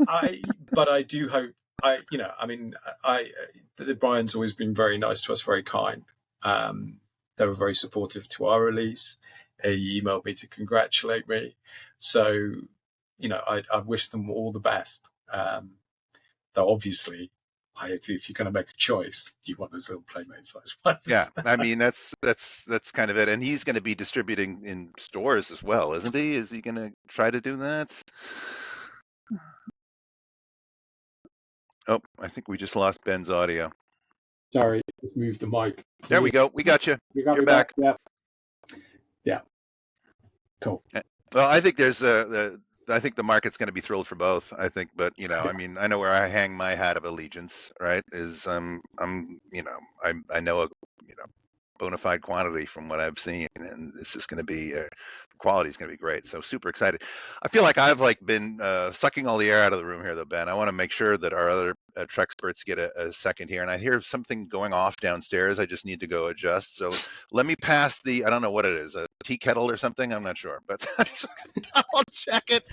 I do hope. Brian's always been very nice to us, very kind. They were very supportive to our release. He emailed me to congratulate me. So, I wish them all the best. Though obviously, if you're going to make a choice, you want those little Playmate size ones. Yeah, I mean that's kind of it. And he's going to be distributing in stores as well, isn't he? Is he going to try to do that? Oh, I think we just lost Ben's audio. Sorry, just moved the mic. There we go. We got you. You got You're me back. back. Yeah. Cool. Well, I think there's I think the market's going to be thrilled for both. I think, but I mean, I know where I hang my hat of allegiance. Right? Is I know a bona fide quantity from what I've seen, and it's just going to be the quality is going to be great. So super excited. I feel like I've been sucking all the air out of the room here, though, Ben. I want to make sure that our other Trek experts get a second here, and I hear something going off downstairs. I just need to go adjust. So let me pass I don't know what it is, a tea kettle or something. I'm not sure, but I'll check it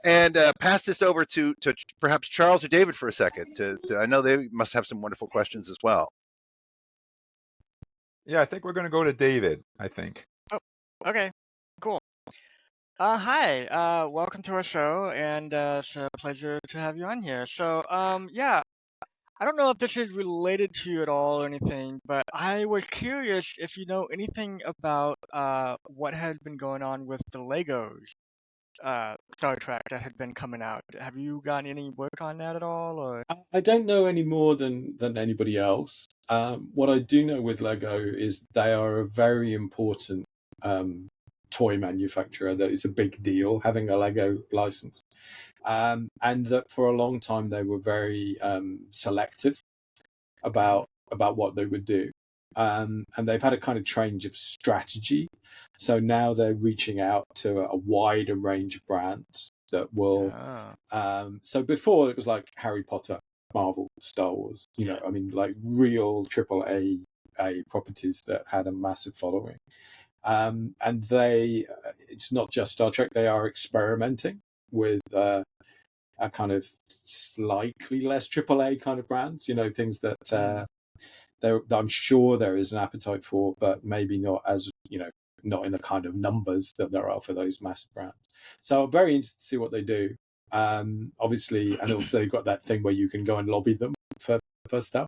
and pass this over to perhaps Charles or David for a second. I know they must have some wonderful questions as well. Yeah, I think we're going to go to David, I think. Oh, okay, cool. Hi, welcome to our show, and it's a pleasure to have you on here. So, yeah, I don't know if this is related to you at all or anything, but I was curious if you know anything about what had been going on with the Legos Star Trek that had been coming out. Have you gotten any work on that at all, or? I don't know any more than anybody else. What I do know with Lego is they are a very important toy manufacturer. That it's a big deal having a Lego license, and that for a long time they were very selective about what they would do. And they've had a kind of change of strategy. So now they're reaching out to a wider range of brands that will. So before it was like Harry Potter, Marvel, Star Wars, I mean, like real AAA properties that had a massive following. And it's not just Star Trek, they are experimenting with a kind of slightly less AAA kind of brands, things that I'm sure there is an appetite for, but maybe not as, not in the kind of numbers that there are for those massive brands. So I'm very interested to see what they do. Obviously, and also you've got that thing where you can go and lobby them for stuff.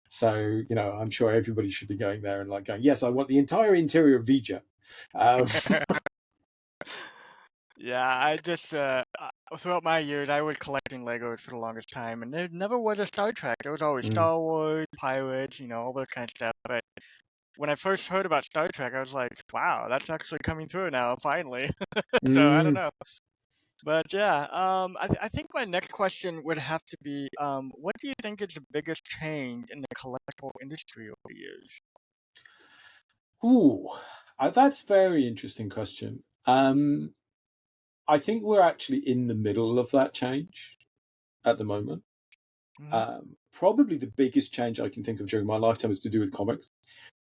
So, I'm sure everybody should be going there and going, yes, I want the entire interior of Vija. Yeah, I just throughout my years, I was collecting Legos for the longest time, and there never was a Star Trek. There was always Star Wars, Pirates, all that kind of stuff. But when I first heard about Star Trek, I was like, wow, that's actually coming through now, finally. So I don't know. But yeah, I think my next question would have to be, what do you think is the biggest change in the collectible industry over the years? Ooh, that's a very interesting question. I think we're actually in the middle of that change at the moment. Probably the biggest change I can think of during my lifetime is to do with comics.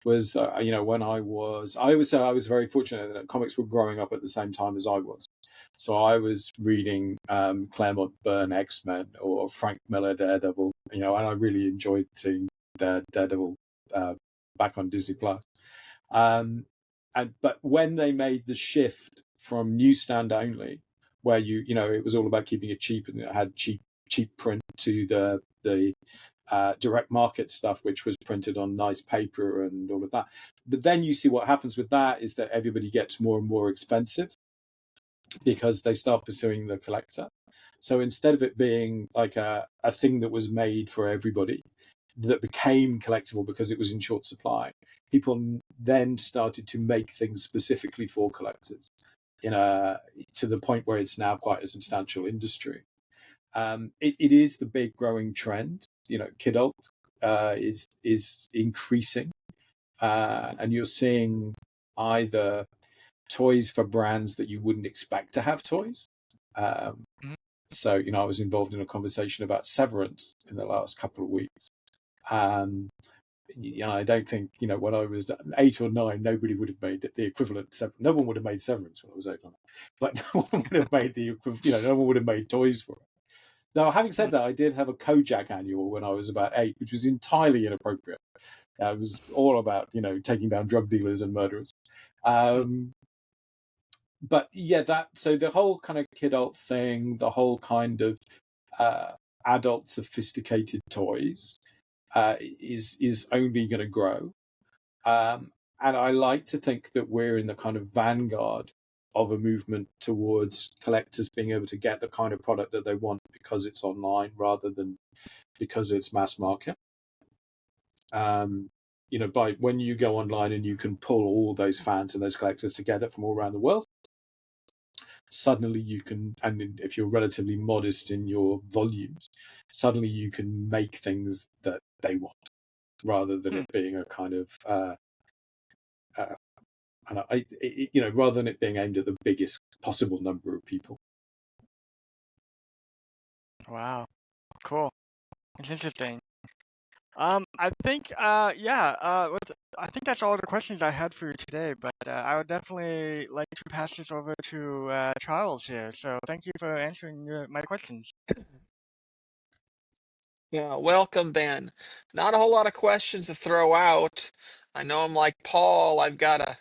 Was when I always say I was very fortunate that comics were growing up at the same time as I was. So I was reading Claremont Byrne X-Men or Frank Miller Daredevil, and I really enjoyed seeing Daredevil back on Disney Plus. But when they made the shift from newsstand only, where it was all about keeping it cheap and it had cheap print, to the direct market stuff, which was printed on nice paper and all of that. But then you see what happens with that is that everybody gets more and more expensive because they start pursuing the collector. So instead of it being like a thing that was made for everybody, that became collectible because it was in short supply, people then started to make things specifically for collectors to the point where it's now quite a substantial industry. It is the big growing trend. Kidult is increasing, and you're seeing either toys for brands that you wouldn't expect to have toys. So I was involved in a conversation about Severance in the last couple of weeks. I don't think when I was 8 or 9, nobody would have made the equivalent. No one would have made Severance when I was 8 or 9, but no one would have made the equivalent. No one would have made toys for it. Now, having said that, I did have a Kojak annual when I was about 8, which was entirely inappropriate. It was all about taking down drug dealers and murderers. But yeah, so the whole kind of kidult thing, the whole kind of adult sophisticated toys is only going to grow. And I like to think that we're in the kind of vanguard of a movement towards collectors being able to get the kind of product that they want because it's online rather than because it's mass market. By when you go online and you can pull all those fans and those collectors together from all around the world, suddenly you can, and if you're relatively modest in your volumes, suddenly you can make things that they want rather than it being a kind of rather than it being aimed at the biggest possible number of people. Wow, cool. It's interesting. I think, I think that's all the questions I had for you today, but I would definitely like to pass this over to Charles here. So thank you for answering my questions. Yeah, welcome, Ben. Not a whole lot of questions to throw out. I know I'm like Paul. I've got a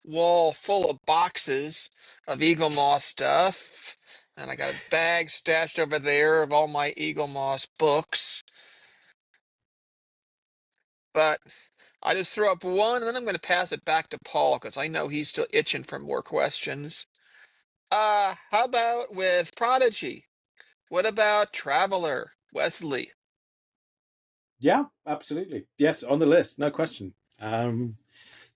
wall full of boxes of Eagle Moss stuff, and I got a bag stashed over there of all my Eagle Moss books. But I just threw up one, and then I'm going to pass it back to Paul because I know he's still itching for more questions. How about with Prodigy? What about Traveler, Wesley? Yeah, absolutely. Yes, on the list, no question.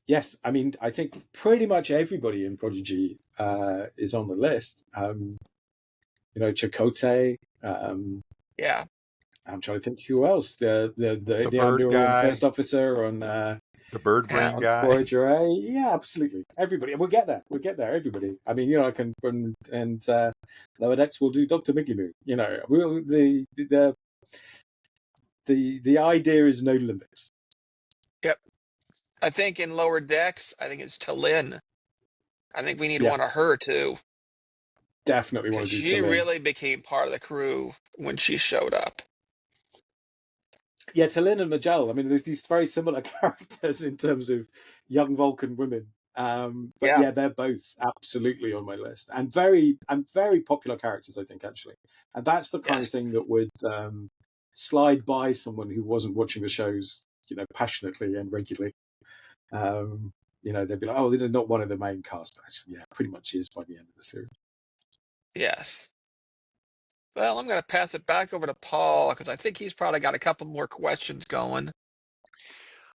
Yes, I mean, I think pretty much everybody in Prodigy is on the list. Chakotay. Yeah. I'm trying to think who else. The bird Underworld guy. First Officer on The bird brain on guy. Voyager A. Yeah, absolutely. Everybody. We'll get there. Everybody. I mean, I can and Lower Decks will do Dr. Mickey Moo. We'll the idea is no limits. Yep. I think in Lower Decks, I think it's T'Lyn. I think we need one of her too. Definitely want to do She T'Lyn. really became part of the crew when she showed up. Yeah, T'Lyn and Majel. I mean, there's these very similar characters in terms of young Vulcan women. But they're both absolutely on my list, and very popular characters, I think, actually. And that's the kind of thing that would slide by someone who wasn't watching the shows, passionately and regularly. They'd be like, "Oh, they're not one of the main cast," but actually, yeah, pretty much is by the end of the series. Yes. Well, I'm going to pass it back over to Paul because I think he's probably got a couple more questions going.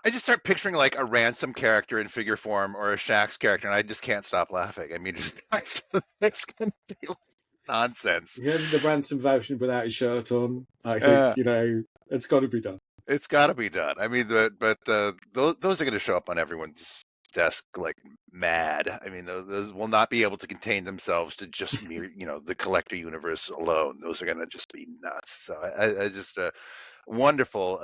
I just start picturing like a Ransom character in figure form or a Shax character, and I just can't stop laughing. I mean, it's going to be nonsense. Yeah, the Ransom version without his shirt on. I think it's got to be done. It's got to be done. I mean, those are going to show up on everyone's desk like mad. I mean, those will not be able to contain themselves to just mere, the collector universe alone. Those are going to just be nuts. So I just a wonderful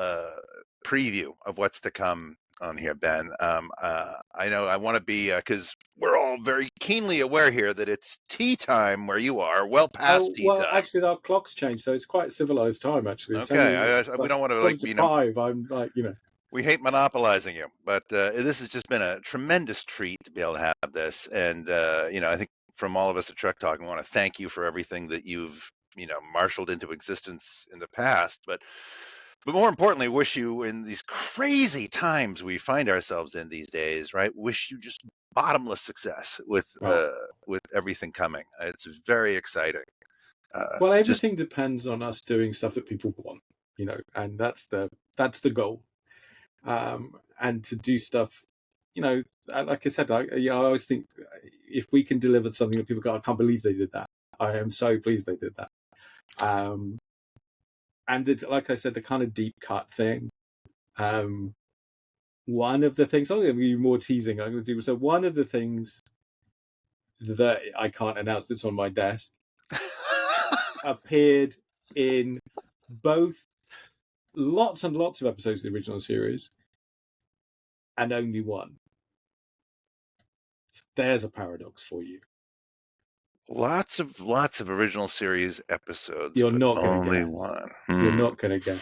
preview of what's to come on here, Ben. I know I want to be because we're all very keenly aware here that it's tea time where you are, well past tea time. Actually, our clocks changed, so it's quite civilized time. Actually, it's okay. We don't want to like 5. I'm like We hate monopolizing you, but this has just been a tremendous treat to be able to have this, and I think from all of us at Trek Talk, we want to thank you for everything that you've marshaled into existence in the past, but more importantly, wish you in these crazy times we find ourselves in these days, right? Wish you just bottomless success with everything coming. It's very exciting. Well, everything depends on us doing stuff that people want, and that's the goal. And to do stuff, like I said, I always think if we can deliver something that people go, I can't believe they did that. I am so pleased they did that. And like I said, the kind of deep cut thing. One of the things, I'm going to give you more teasing. I'm going to do so. One of the things that I can't announce that's on my desk appeared in both lots and lots of episodes of the original series, and only one. So there's a paradox for you. Lots of original series episodes. You're not going to only get one. You're not going to get.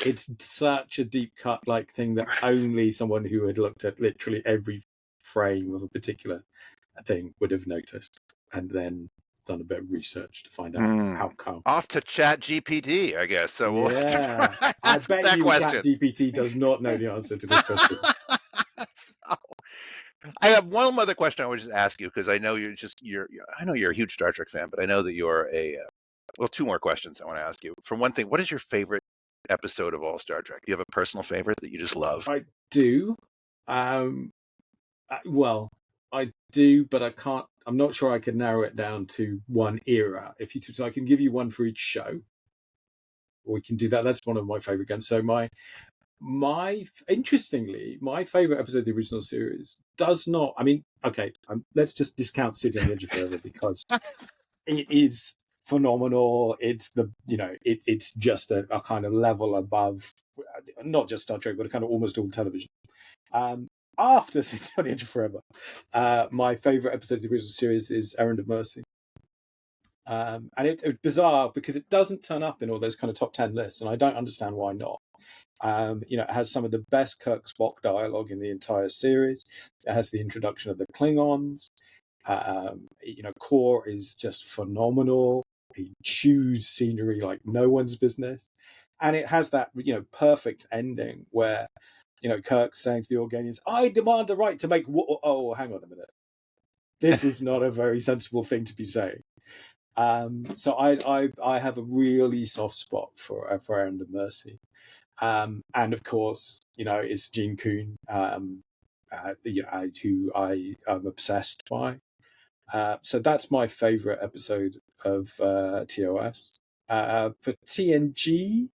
It's such a deep cut like thing that only someone who had looked at literally every frame of a particular thing would have noticed, and then done a bit of research to find out how come. Off to ChatGPT, I guess. So we'll I bet you ChatGPT does not know the answer to this question. I have one other question I would just ask you because I know I know you're a huge Star Trek fan, but I know that you're well, two more questions I want to ask you. For one thing, what is your favorite episode of all Star Trek? Do you have a personal favorite that you just love? I do. Well, I do, but I can't. I'm not sure I can narrow it down to one era. So I can give you one for each show. We can do that. That's one of my favorite games. So interestingly, my favorite episode of the original series does not. I mean, okay, let's just discount City on the Edge of Forever because it is phenomenal. It's it's just a kind of level above, not just Star Trek, but a kind of almost all television. After City on the Edge of Forever, my favorite episode of the original series is Errand of Mercy. And it's bizarre because it doesn't turn up in all those kind of top 10 lists, and I don't understand why not. It has some of the best Kirk Spock dialogue in the entire series. It has the introduction of the Klingons. Kor is just phenomenal. He chews scenery like no one's business, and it has that perfect ending where Kirk's saying to the Organians, "I demand the right to make war." Oh, hang on a minute. This is not a very sensible thing to be saying. So I have a really soft spot for Errand of Mercy. And of course, it's Gene Coon, who I am obsessed by. So that's my favorite episode of TOS. For TNG,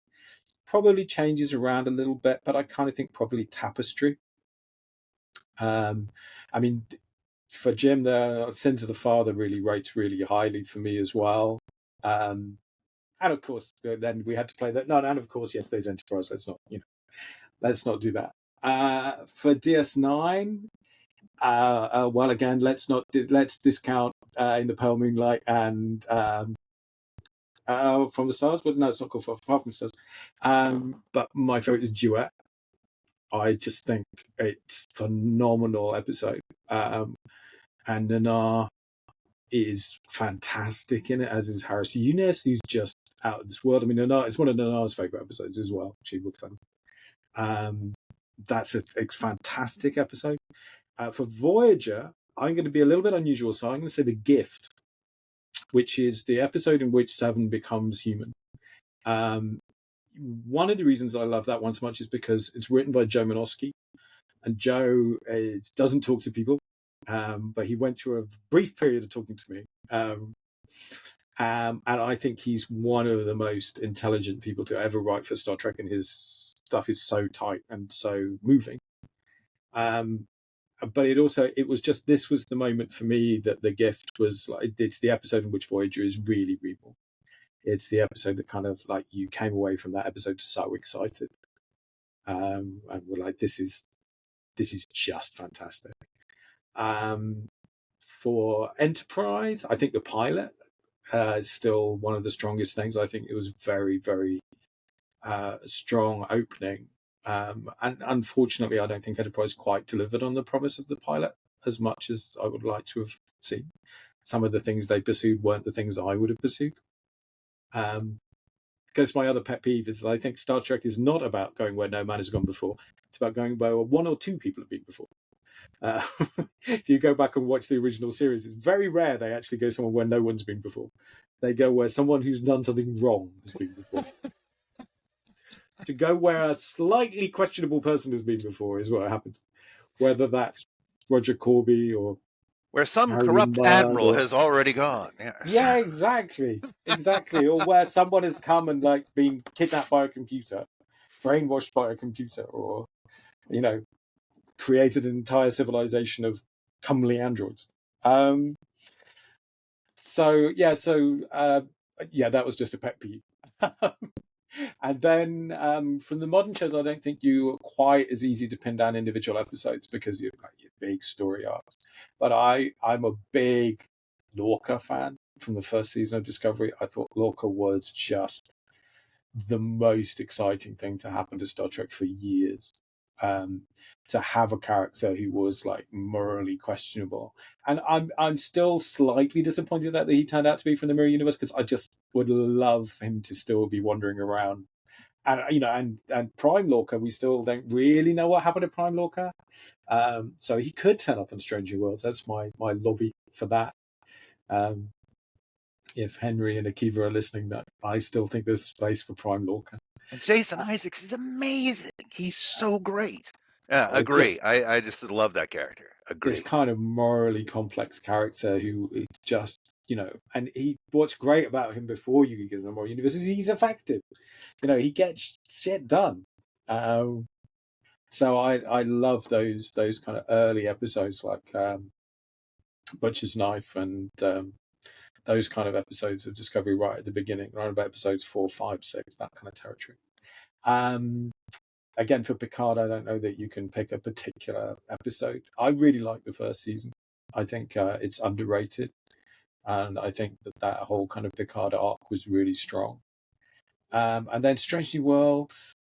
probably changes around a little bit, but I kind of think probably Tapestry. I mean, for Jim, the Sins of the Father really rates really highly for me as well. And of course, then we had to play that. No, and of course, yes, there's Enterprise. Let's not do that. For DS9, well, again, let's discount In the Pale Moonlight and From the Stars. But no, it's not called Far From the Stars. But my favorite is Duet. I just think it's a phenomenal episode. And Nana is fantastic in it, as is Harris Younes, who's just out of this world. I mean, Nana, it's one of Nana's favorite episodes as well. She will tell you. That's a fantastic episode. For Voyager, I'm going to be a little bit unusual, so I'm going to say The Gift, which is the episode in which Seven becomes human. One of the reasons I love that one so much is because it's written by Joe Menosky, and Joe doesn't talk to people. But he went through a brief period of talking to me. And I think he's one of the most intelligent people to ever write for Star Trek, and his stuff is so tight and so moving. But this was the moment for me that The Gift was like, it's the episode in which Voyager is really real. It's the episode that kind of like you came away from that episode so excited. And we're like, this is just fantastic. For Enterprise, I think the pilot is still one of the strongest things. I think it was very, very strong opening. And unfortunately, I don't think Enterprise quite delivered on the promise of the pilot as much as I would like to have seen. Some of the things they pursued weren't the things I would have pursued. Because my other pet peeve is that I think Star Trek is not about going where no man has gone before. It's about going where one or two people have been before. If you go back and watch the original series, it's very rare they actually go somewhere where no one's been before. They go where someone who's done something wrong has been before. To go where a slightly questionable person has been before is what happened. Whether that's Roger Corby or where some Harry corrupt Mudd admiral has already gone. Yes. Yeah, exactly. Or where someone has come and like been kidnapped by a computer, brainwashed by a computer, or created an entire civilization of comely androids. That was just a pet peeve. And then from the modern shows, I don't think you are quite as easy to pin down individual episodes because you've got your big story arcs. But I'm a big Lorca fan from the first season of Discovery. I thought Lorca was just the most exciting thing to happen to Star Trek for years. To have a character who was like morally questionable, and I'm still slightly disappointed that he turned out to be from the Mirror Universe, because I just would love him to still be wandering around and Prime Lorca, we still don't really know what happened to Prime Lorca. So he could turn up on Strange New Worlds. That's my lobby for that. If Henry and Akiva are listening, that I still think there's space for Prime Lorca. And Jason Isaacs is amazing. He's so great. Yeah, It's agree. just- I just love that character. Agree. This kind of morally complex character who is just, and what's great about him before you get in the moral universe is he's effective. He gets shit done. So I love those kind of early episodes like Butcher's Knife and those kind of episodes of Discovery right at the beginning, around about episodes 4, 5, 6, that kind of territory. Again, for Picard, I don't know that you can pick a particular episode. I really like the first season. I think it's underrated. And I think that whole kind of Picard arc was really strong. And then Strange New Worlds.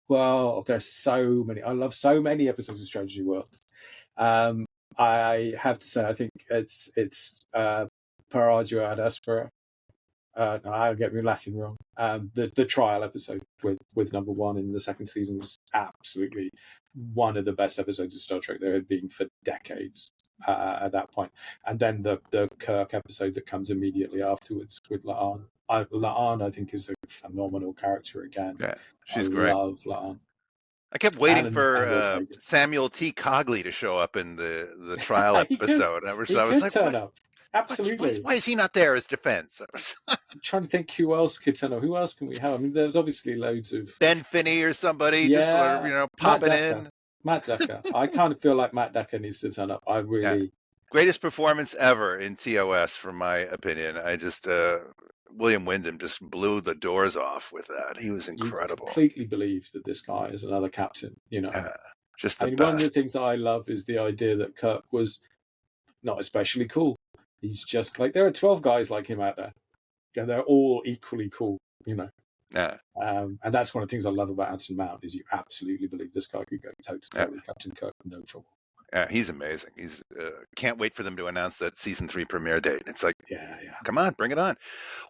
Well, there's so many. I love so many episodes of Strange New Worlds. I have to say, I think it's Per Ardua ad Aspera. No, I'll get my Latin wrong. The trial episode with number 1 in the second season was absolutely one of the best episodes of Star Trek there had been for decades at that point. And then the Kirk episode that comes immediately afterwards with La'an. La'an, I think, is a phenomenal character again. Yeah, she's great. I love La'an. I kept waiting And for Vegas. Samuel T. Cogley to show up in the trial He could- episode. I was like, turn what? up. Absolutely. Why is he not there as defense? I'm trying to think who else could turn up. Who else can we have? I mean, there's obviously loads of Ben Finney or somebody just sort of, Yeah, popping Matt in. Decker. Matt Decker. I kind of feel like Matt Decker needs to turn up. I really. Greatest performance ever in TOS, from my opinion. I just William Wyndham just blew the doors off with that. He was You incredible. completely believe that this guy is another captain. Just I the mean, one of the best. things I love is the idea that Kirk was not especially cool. He's just like, there are 12 guys like him out there. And they're all equally cool, Yeah. And that's one of the things I love about Anson Mount is you absolutely believe this guy could go toe-to-toe with Captain Kirk, no trouble. Yeah, he's amazing. He's can't wait for them to announce that season 3 premiere date. It's like, Yeah. come on, bring it on.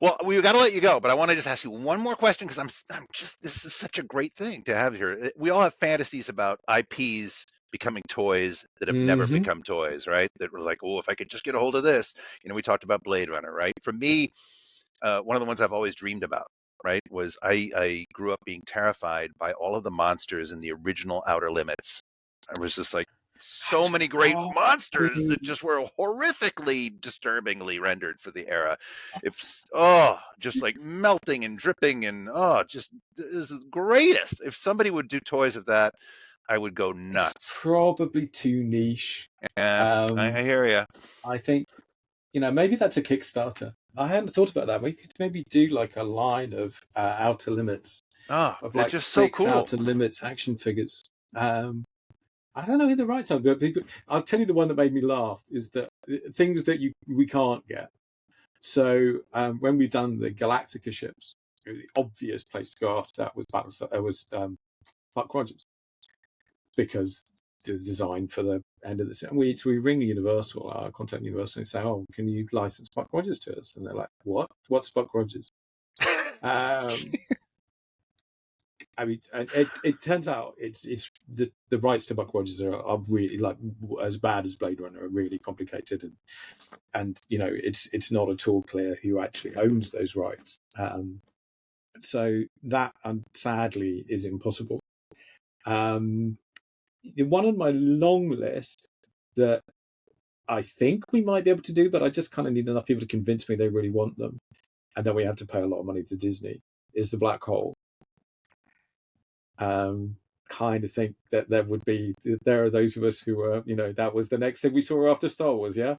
Well, we've got to let you go, but I want to just ask you one more question because I'm just, this is such a great thing to have here. We all have fantasies about IPs becoming toys that have never Mhm. become toys, right? That were like, oh, if I could just get a hold of this. We talked about Blade Runner, right? For me, one of the ones I've always dreamed about, right, was I grew up being terrified by all of the monsters in the original Outer Limits. I was just like, so many great monsters that just were horrifically disturbingly rendered for the era. It's just like melting and dripping and just this is the greatest. If somebody would do toys of that, I would go nuts. It's probably too niche. Yeah, I hear you. I think, maybe that's a Kickstarter. I hadn't thought about that. We could maybe do like a line of Outer Limits. Oh, Of they're like just so 6 cool. Outer Limits action figures. I don't know who the rights are, but I'll tell you the one that made me laugh is that things that we can't get. So when we've done the Galactica ships, the obvious place to go after that was Buck Rogers, because the design for the end of the set. And so we ring Universal, contact Universal, and say, "Oh, can you license Buck Rogers to us?" And they're like, "What? What's Buck Rogers?" I mean, it turns out it's the rights to Buck Rogers are really like as bad as Blade Runner, are really complicated, and it's not at all clear who actually owns those rights. So that sadly is impossible. The one on my long list that I think we might be able to do, but I just kind of need enough people to convince me they really want them, and then we have to pay a lot of money to Disney, is the Black Hole. Kind of think that there are those of us who were, that was the next thing we saw after Star Wars, yeah.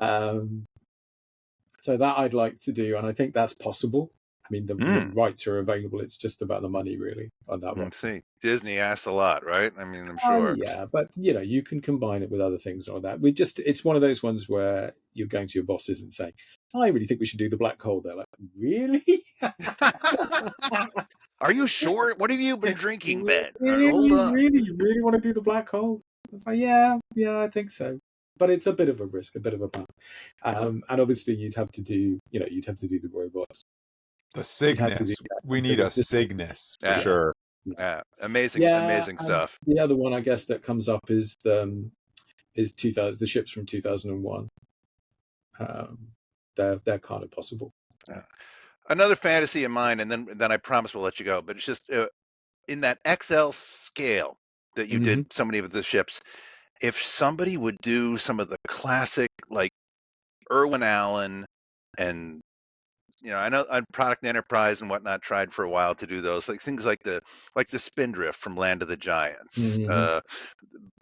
So that I'd like to do, and I think that's possible. I mean, the rights are available. It's just about the money, really, on that one. Let's see. Disney asks a lot, right? I mean, I'm sure. Yeah, but you can combine it with other things like that. It's one of those ones where you're going to your bosses and saying, "I really think we should do the Black Hole." They're like, "Really? Are you sure? What have you been drinking, Ben? Really, you really want to do the Black Hole?" I was like, yeah, I think so. But it's a bit of a risk, a bit of a plan. And obviously you'd have to do the robots. The It had to be Cygnus. We need it a was the Cygnus for Yeah. sure. Amazing, Yeah, amazing and stuff. the other one I guess that comes up is 2000, the ships from 2001. They're kind of possible. Another fantasy of mine, and then I promise we'll let you go. But it's just in that XL scale that you did so many of the ships. If somebody would do some of the classic, like Irwin Allen, and I know on Product Enterprise and whatnot tried for a while to do those, like things like the Spindrift from Land of the Giants, the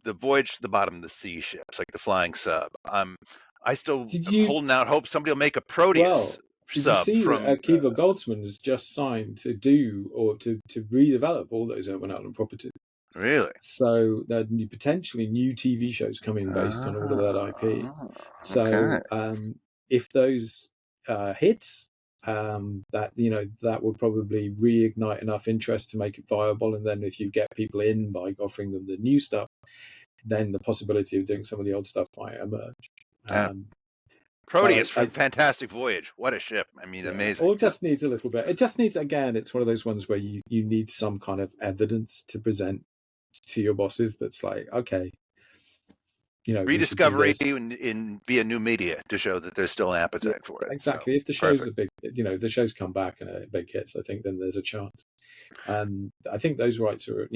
Voyage to the Bottom of the Sea ships, like the Flying Sub. I still Did am you holding out hope somebody will make a well? Proteus Did you sub see that from. Akiva Goldsman has just signed to do or to redevelop all those Irwin Allen properties? Really? So there are potentially new TV shows coming based on all of that IP. So if those hit, that that would probably reignite enough interest to make it viable. And then if you get people in by offering them the new stuff, then the possibility of doing some of the old stuff might emerge. Yeah. Proteus from Fantastic Voyage. What a ship. I mean, amazing. Or just needs a little bit. It just needs, again, it's one of those ones where you need some kind of evidence to present to your bosses that's like, okay, rediscovery in via new media to show that there's still an appetite for it. Exactly. So, if the show's a big, the shows come back and are big hits, I think then there's a chance. And I think those rights are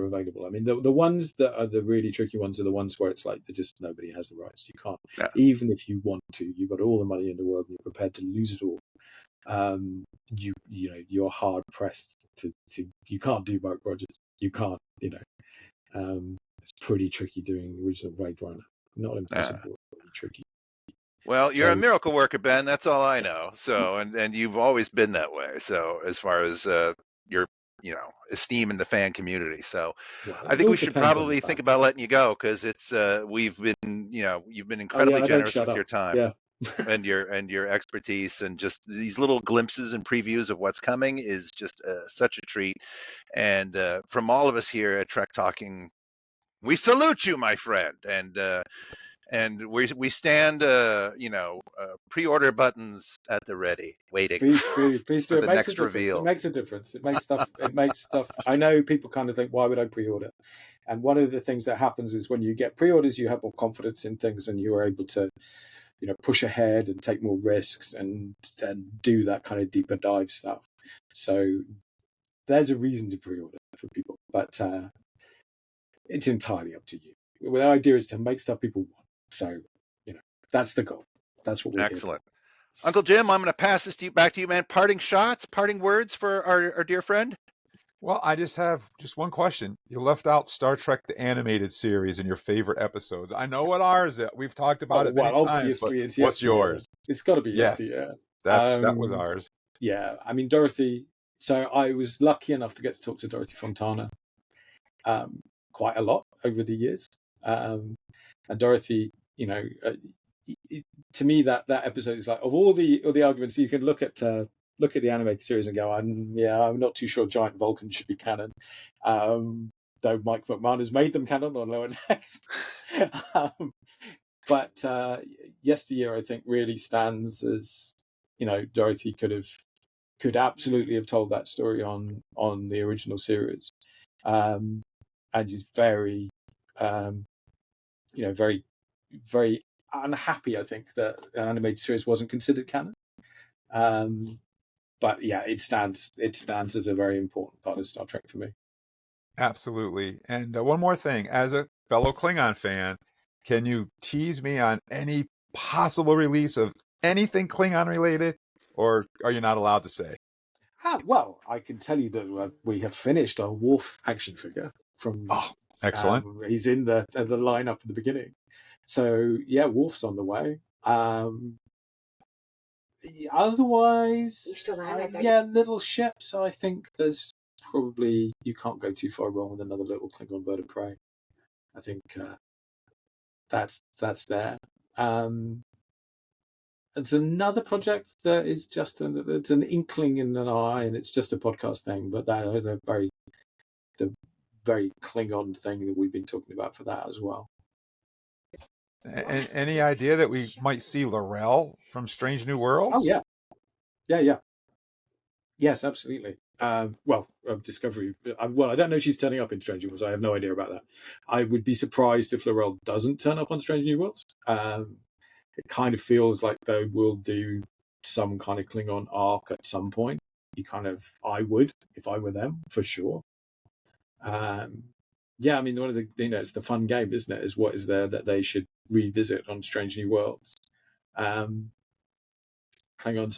available. I mean, the ones that are the really tricky ones are the ones where it's like nobody has the rights. You can't, even if you want to, you've got all the money in the world and you're prepared to lose it all. You're hard pressed to you can't do Buck Rogers. You can't, it's pretty tricky doing the original Blade Runner. Not impossible, but tricky. Well, you're a miracle worker, Ben. That's all I know. So, and you've always been that way. So, as far as your, esteem in the fan community. So, I think we should probably think about letting you go because it's you've been incredibly generous with your time. Yeah. and your expertise, and just these little glimpses and previews of what's coming is just such a treat. And from all of us here at Trek Talking, we salute you, my friend, and we stand pre-order buttons at the ready, waiting. Please do. It makes a difference. Reveal. It makes a difference. It makes stuff. I know people kind of think, why would I pre-order? And one of the things that happens is when you get pre-orders, you have more confidence in things, and you are able to push ahead and take more risks and do that kind of deeper dive stuff. So there's a reason to pre-order for people, but it's entirely up to you. The idea is to make stuff people want. So, that's the goal. That's what we're excellent. Uncle Jim, I'm going to pass this back to you, man. Parting shots, parting words for our dear friend. Well, I just have one question. You left out Star Trek the Animated Series in your favorite episodes. I know what ours is. We've talked about it many times, obviously but what's yours? It's got to be Yes. Yesteryear. That was ours. Yeah, I mean, Dorothy. So I was lucky enough to get to talk to Dorothy Fontana quite a lot over the years. And Dorothy, to me, that episode is like, of all the arguments, you can look at the animated series and go, I'm not too sure Giant Vulcan should be canon, though Mike McMahon has made them canon on Lower Decks. But Yesteryear, I think, really stands as, Dorothy could absolutely have told that story on the original series, and is very, very, very unhappy, I think, that an animated series wasn't considered canon. But yeah, it stands as a very important part of Star Trek for me. Absolutely. And one more thing, as a fellow Klingon fan, can you tease me on any possible release of anything Klingon related, or are you not allowed to say? Well, I can tell you that we have finished our Worf action figure from. Oh, excellent! He's in the lineup at the beginning, so yeah, Worf's on the way. Otherwise, little ships. I think there's probably, you can't go too far wrong with another little Klingon bird of prey. I think that's there. It's another project that is just it's an inkling in an eye, and it's just a podcast thing. But that is the very Klingon thing that we've been talking about for that as well. And any idea that we might see L'Rell from Strange New Worlds? Oh yeah. Yes, absolutely. Discovery. I don't know if she's turning up in Strange New Worlds. I have no idea about that. I would be surprised if Laurel doesn't turn up on Strange New Worlds. It kind of feels like they will do some kind of Klingon arc at some point. I would, if I were them, for sure. Yeah, I mean, one of the, it's the fun game, isn't it? Is what is there that they should revisit on Strange New Worlds. Klingons,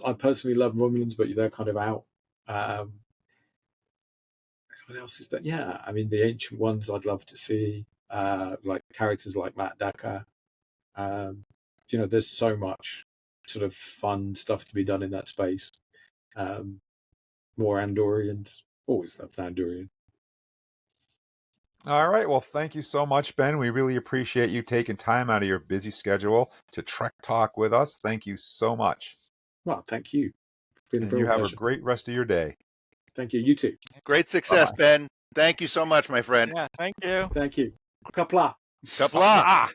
I personally love Romulans, but they're kind of out. What else is that? Yeah, I mean, the ancient ones I'd love to see, like characters like Matt Daka. There's so much sort of fun stuff to be done in that space. More Andorians. Always loved Andorian. All right. Well, thank you so much, Ben. We really appreciate you taking time out of your busy schedule to Trek Talk with us. Thank you so much. Well, thank you. And you have a great rest of your day. Thank you. You too. Great success, Bye-bye. Ben. Thank you so much, my friend. Yeah, thank you. Thank you. Kapla. Kapla.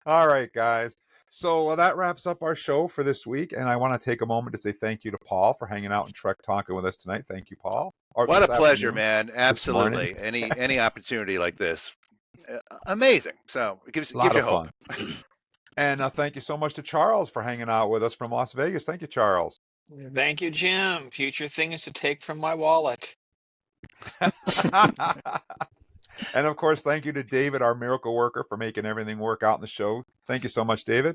All right, guys. So that wraps up our show for this week. And I want to take a moment to say thank you to Paul for hanging out and Trek Talking with us tonight. Thank you, Paul. What a pleasure, man. Absolutely. Any opportunity like this, amazing. So it gives you hope. And thank you so much to Charles for hanging out with us from Las Vegas. Thank you, Charles. Thank you, Jim. Future things to take from my wallet. And of course, thank you to David, our miracle worker, for making everything work out in the show. Thank you so much, David.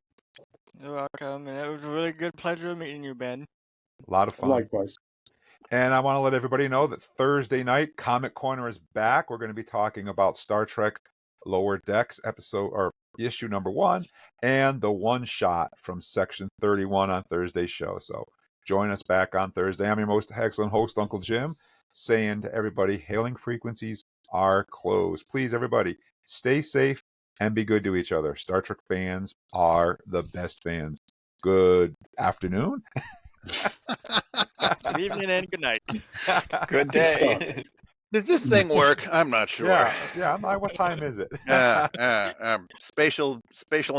You're welcome. And it was a really good pleasure meeting you, Ben. A lot of fun. Likewise. And I want to let everybody know that Thursday night, Comic Corner is back. We're going to be talking about Star Trek Lower Decks issue number 1 and the one shot from section 31 on Thursday's show. So join us back on Thursday. I'm your most excellent host, Uncle Jim, saying to everybody, hailing frequencies are closed. Please, everybody, stay safe and be good to each other. Star Trek fans are the best fans. Good afternoon. Good evening and good night. Good day. Does this thing work? I'm not sure. Yeah. What time is it? Spatial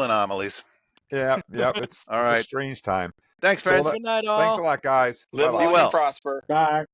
anomalies. Yeah. It's all right. It's a strange time. Thanks, friends. Good night, all. Thanks a lot, guys. Live Bye-bye. long and prosper. Bye.